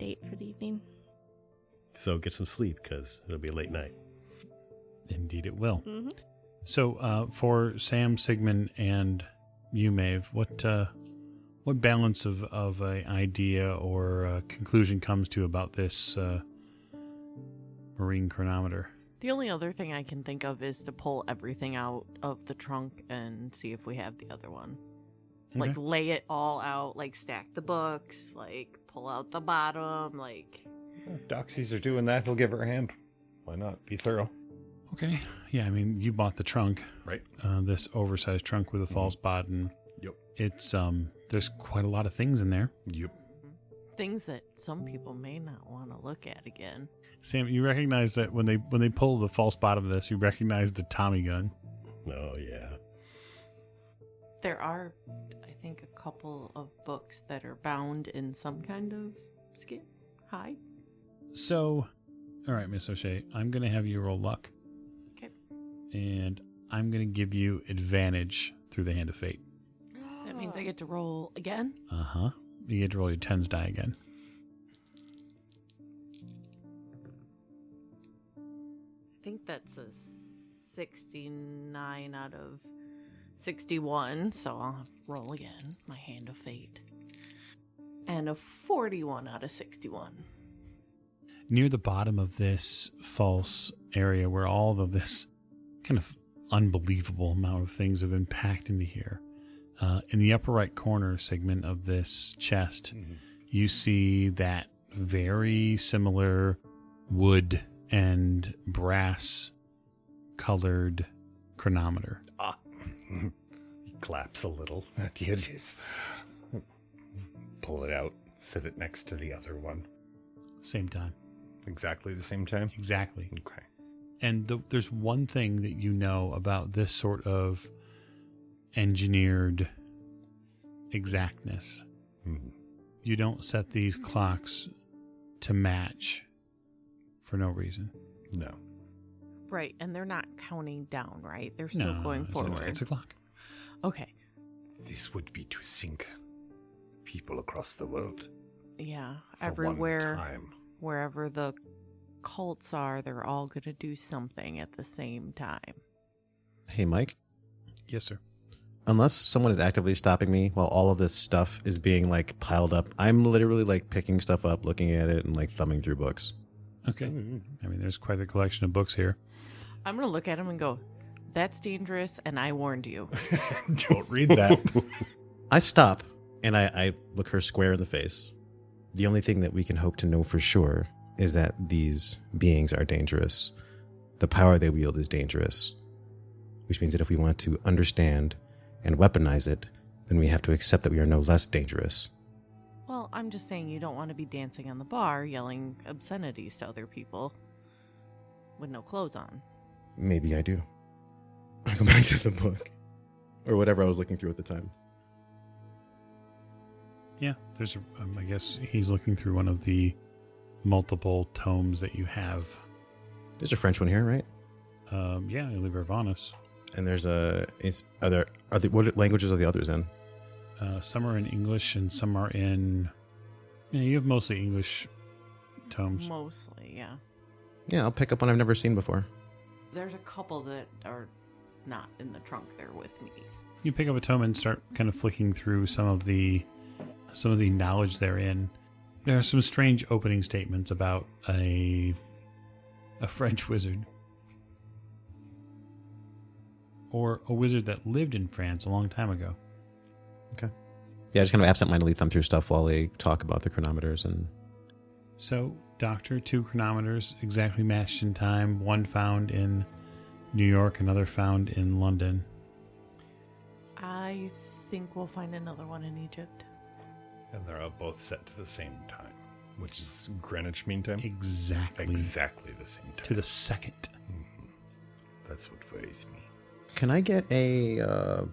date for the evening. So get some sleep, because it'll be a late night. Indeed, it will. Mm-hmm. So, for Sam, Sigmund, and you, Maeve, what balance of an idea or conclusion comes to about this marine chronometer? The only other thing I can think of is to pull everything out of the trunk and see if we have the other one. Okay. Like, lay it all out, like, stack the books, like, pull out the bottom, like... If Doxies are doing that, he'll give her a hand. Why not? Be thorough. Okay. Yeah, I mean, you bought the trunk. Right. This oversized trunk with a false bottom. Yep. It's, there's quite a lot of things in there. Yep. Things that some people may not want to look at again. Sam, you recognize that when they pull the false bottom of this, you recognize the Tommy gun. Oh, yeah. There are, I think, a couple of books that are bound in some kind of skin, hide. So, all right, Miss O'Shea, I'm going to have you roll luck. Okay. And I'm going to give you advantage through the Hand of Fate. That means I get to roll again? Uh-huh. You get to roll your 10s die again. I think that's a 69 out of 61, so I'll roll again, my Hand of Fate. And a 41 out of 61. near the bottom of this false area where all of this kind of unbelievable amount of things have been packed into here. In the upper right corner segment of this chest, you see that very similar wood and brass colored chronometer. He claps a little. Here it is. Pull it out. Sit it next to the other one. Same time. Exactly the same time? Exactly. Okay. And there's one thing that you know about this sort of engineered exactness. You don't set these clocks to match for no reason. No. Right, and they're not counting down, right? They're still going forward. It's a clock. Okay. This would be to sync people across the world. Yeah, for everywhere, one time. wherever the cults are, they're all going to do something at the same time. Hey, Mike. Yes, sir. Unless someone is actively stopping me while all of this stuff is being like piled up, I'm literally like picking stuff up, looking at it, and like thumbing through books. Okay. I mean, there's quite a collection of books here. I'm going to look at him and go, that's dangerous, and I warned you. Don't read that. I stop and I look her square in the face. The only thing that we can hope to know for sure is that these beings are dangerous. The power they wield is dangerous, which means that if we want to understand and weaponize it, then we have to accept that we are no less dangerous. Well, I'm just saying you don't want to be dancing on the bar yelling obscenities to other people with no clothes on. Maybe I do. I go back to the book. Or whatever I was looking through at the time. Yeah, there's I guess he's looking through one of the multiple tomes that you have. There's a French one here, right? Yeah, Liber Vanus. And there's what languages are the others in? Some are in English and some are in... Yeah, you have mostly English tomes. Mostly, yeah. Yeah, I'll pick up one I've never seen before. There's a couple that are not in the trunk there with me. You pick up a tome and start kind of flicking through some of the knowledge therein. There are some strange opening statements about a French wizard. Or a wizard that lived in France a long time ago. Okay. Yeah, I just kind of absentmindedly thumb through stuff while they talk about the chronometers and... So, Doctor, 2 chronometers exactly matched in time. One found in New York, another found in London. I think we'll find another one in Egypt. And they're all both set to the same time, which is Greenwich Mean Time? Exactly. Exactly the same time. To the second. Mm-hmm. That's what worries me. Can I get a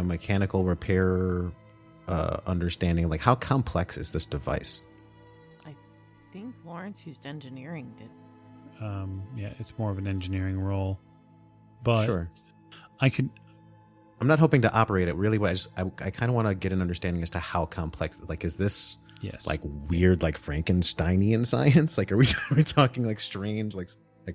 mechanical repair understanding? Like, how complex is this device? I think Lawrence used engineering, did. Yeah, it's more of an engineering role. But Sure. I'm not hoping to operate it really well. I kind of want to get an understanding as to how complex. Like, is this like weird, like Frankensteinian science? Like, are we talking like strange, like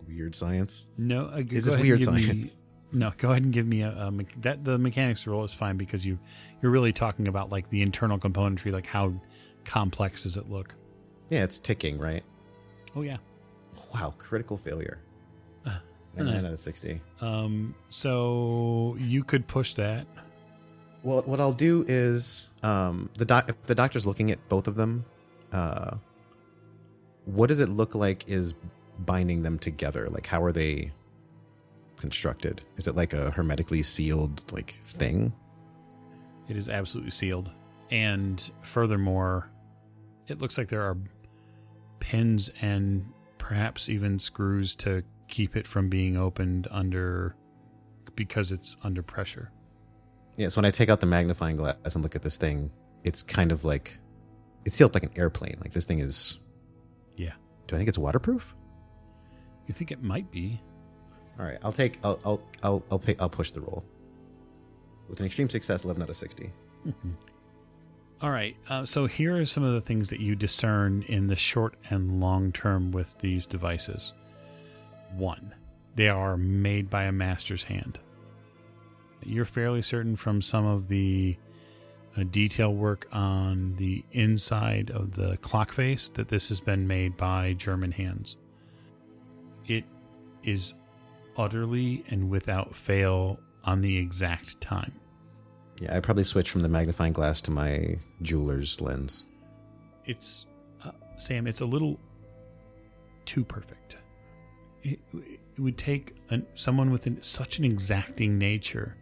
weird science? No, is this weird science? No, go ahead and give me the mechanics role is fine because you're really talking about like the internal componentry, like how complex does it look? Yeah, it's ticking, right? Oh yeah. Wow, critical failure. 9 out of 60. So you could push that. Well, what I'll do is if the doctor's looking at both of them, what does it look like is binding them together? Like, how are they constructed? Is it like a hermetically sealed like thing? It is absolutely sealed. And furthermore, it looks like there are pins and perhaps even screws to keep it from being opened because it's under pressure. Yeah, so when I take out the magnifying glass and look at this thing, it's kind of like it's sealed like an airplane. Like, this thing is... Yeah. Do I think it's waterproof? You think it might be? All right, I'll push the roll with an extreme success, 11 out of 60. Mm-hmm. All right, so here are some of the things that you discern in the short and long term with these devices. 1, they are made by a master's hand. You're fairly certain from some of the detail work on the inside of the clock face that this has been made by German hands. It is utterly and without fail on the exact time. Yeah, I'd probably switch from the magnifying glass to my jeweler's lens. It's, Sam, it's a little too perfect. It would take someone with such an exacting nature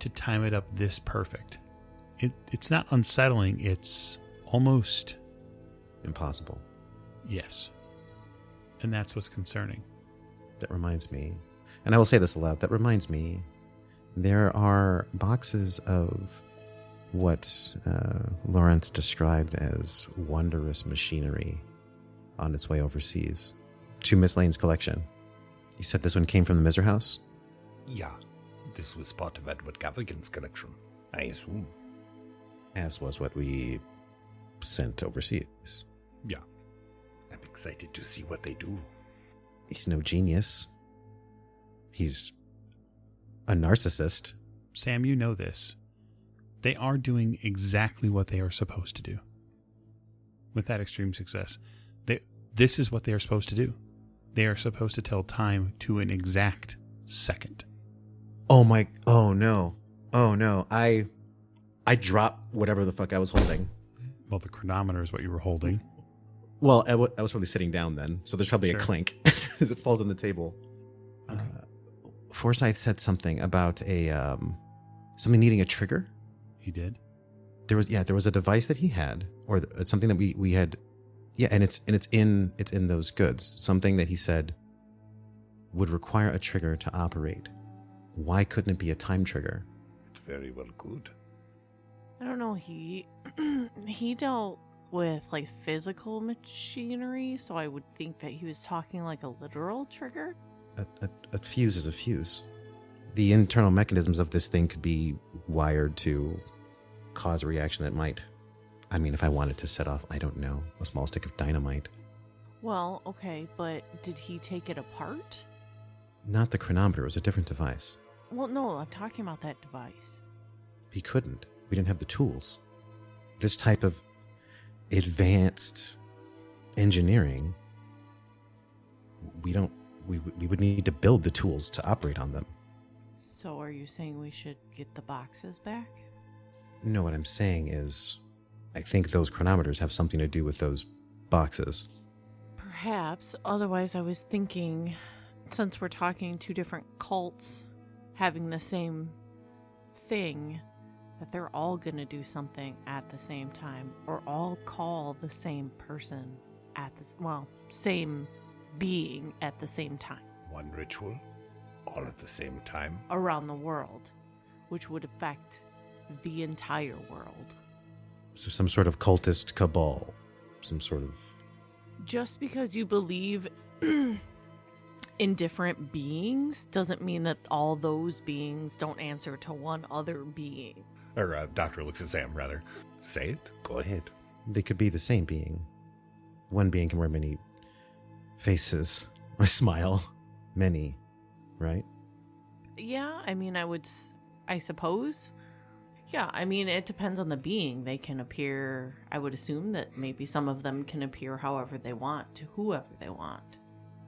to time it up this perfect. It's not unsettling. It's almost Impossible. yes. And that's what's concerning. That reminds me, and I will say this aloud, that reminds me, there are boxes of what Lawrence described as wondrous machinery on its way overseas to Miss Lane's collection. You said this one came from the Miser House? Yeah, this was part of Edward Gavigan's collection, I assume. As was what we sent overseas. Yeah. I'm excited to see what they do. He's no genius. He's a narcissist. Sam, you know this. They are doing exactly what they are supposed to do. With that extreme success. This is what they are supposed to do. They are supposed to tell time to an exact second. Oh no. I dropped whatever the fuck I was holding. Well, the chronometer is what you were holding. Well, I was probably sitting down then, so there's probably Sure. a clink as it falls on the table. Forsyth said something about something needing a trigger. He did? There was a device that he had, or something that we had. Yeah, and it's in those goods. Something that he said would require a trigger to operate. Why couldn't it be a time trigger? It very well could. I don't know. He dealt with like physical machinery, so I would think that he was talking like a literal trigger. A fuse is a fuse. The internal mechanisms of this thing could be wired to cause a reaction that might. I mean, if I wanted to set off, I don't know, a small stick of dynamite. Well, okay, but did he take it apart? Not the chronometer, it was a different device. Well, no, I'm talking about that device. He couldn't. We didn't have the tools. This type of advanced engineering, we would need to build the tools to operate on them. So are you saying we should get the boxes back? No, what I'm saying is, I think those chronometers have something to do with those boxes. Perhaps. Otherwise, I was thinking, since we're talking two different cults having the same thing, that they're all going to do something at the same time, or all call the same person at same being at the same time. One ritual, all at the same time. Around the world, which would affect the entire world. So some sort of cultist cabal. Some sort of... Just because you believe in different beings doesn't mean that all those beings don't answer to one other being. Or Doctor looks at Sam, rather. Say it, go ahead. They could be the same being. One being can wear many faces. I smile. Many, right? Yeah, I mean, I suppose. Yeah, I mean, it depends on the being. They can appear, I would assume that maybe some of them can appear however they want, to whoever they want.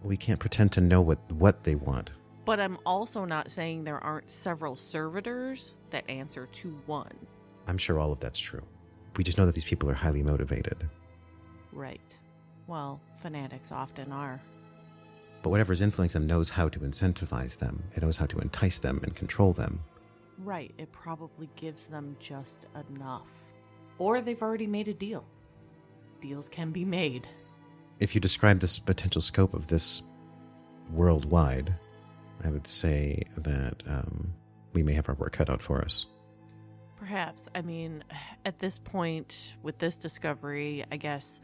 We can't pretend to know what they want. But I'm also not saying there aren't several servitors that answer to one. I'm sure all of that's true. We just know that these people are highly motivated. Right. Well, fanatics often are. But whatever's influencing them knows how to incentivize them. It knows how to entice them and control them. Right, it probably gives them just enough. Or they've already made a deal. Deals can be made. If you describe this potential scope of this worldwide, I would say that we may have our work cut out for us. Perhaps. I mean, at this point, with this discovery, I guess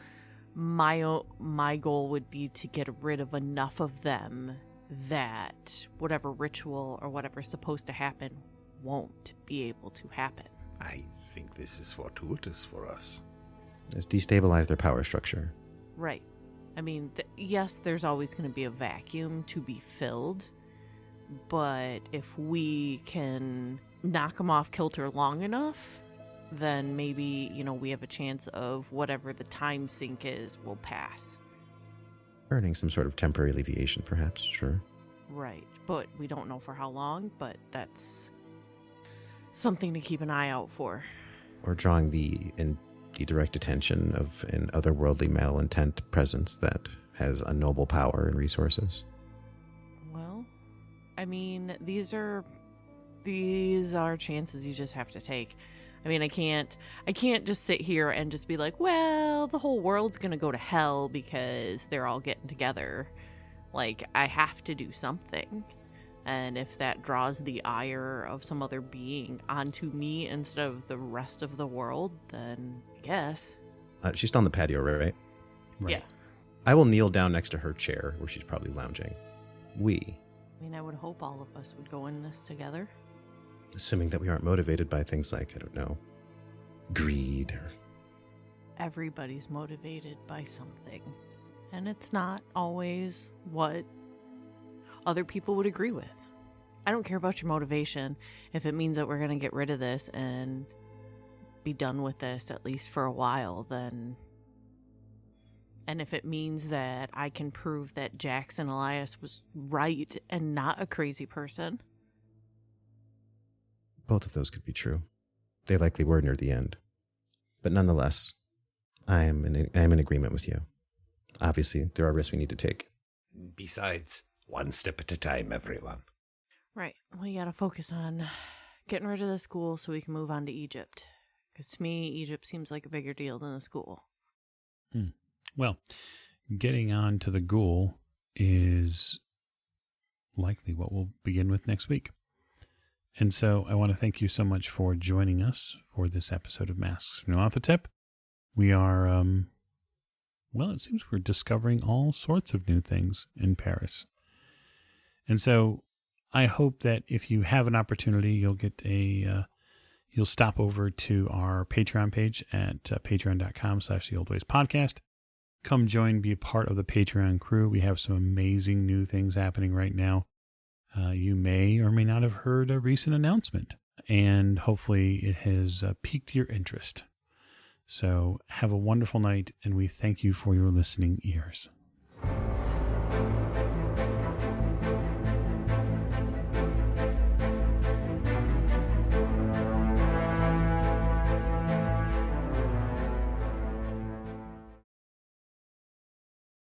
my goal would be to get rid of enough of them that whatever ritual or whatever's supposed to happen won't be able to happen. I think this is fortuitous for us. Let's destabilize their power structure. Right. I mean, yes, there's always going to be a vacuum to be filled, but if we can knock them off kilter long enough, then maybe, we have a chance of whatever the time sink is will pass. Earning some sort of temporary alleviation, perhaps, sure. Right, but we don't know for how long, but that's something to keep an eye out for. Or drawing the direct attention of an otherworldly malintent presence that has a noble power and resources. Well, I mean, these are chances you just have to take. I mean, I can't just sit here and just be like, well, the whole world's gonna go to hell because they're all getting together. Like, I have to do something. And if that draws the ire of some other being onto me instead of the rest of the world, then yes. She's still on the patio, right? Yeah. I will kneel down next to her chair where she's probably lounging. I mean, I would hope all of us would go in this together. Assuming that we aren't motivated by things like, I don't know, greed or... Everybody's motivated by something. And it's not always what other people would agree with. I don't care about your motivation. If it means that we're going to get rid of this and be done with this, at least for a while, then... And if it means that I can prove that Jackson Elias was right and not a crazy person... Both of those could be true. They likely were near the end. But nonetheless, I am in agreement with you. Obviously, there are risks we need to take. Besides, one step at a time, everyone. Right. We gotta focus on getting rid of the school so we can move on to Egypt. Because to me, Egypt seems like a bigger deal than the school. Well, getting on to the ghoul is likely what we'll begin with next week. And so I want to thank you so much for joining us for this episode of Masks from Nyarlathotep. We are, it seems we're discovering all sorts of new things in Paris. And so I hope that if you have an opportunity, you'll stop over to our Patreon page at patreon.com/theoldwayspodcast. Come join, be a part of the Patreon crew. We have some amazing new things happening right now. You may or may not have heard a recent announcement, and hopefully it has piqued your interest. So have a wonderful night, and we thank you for your listening ears.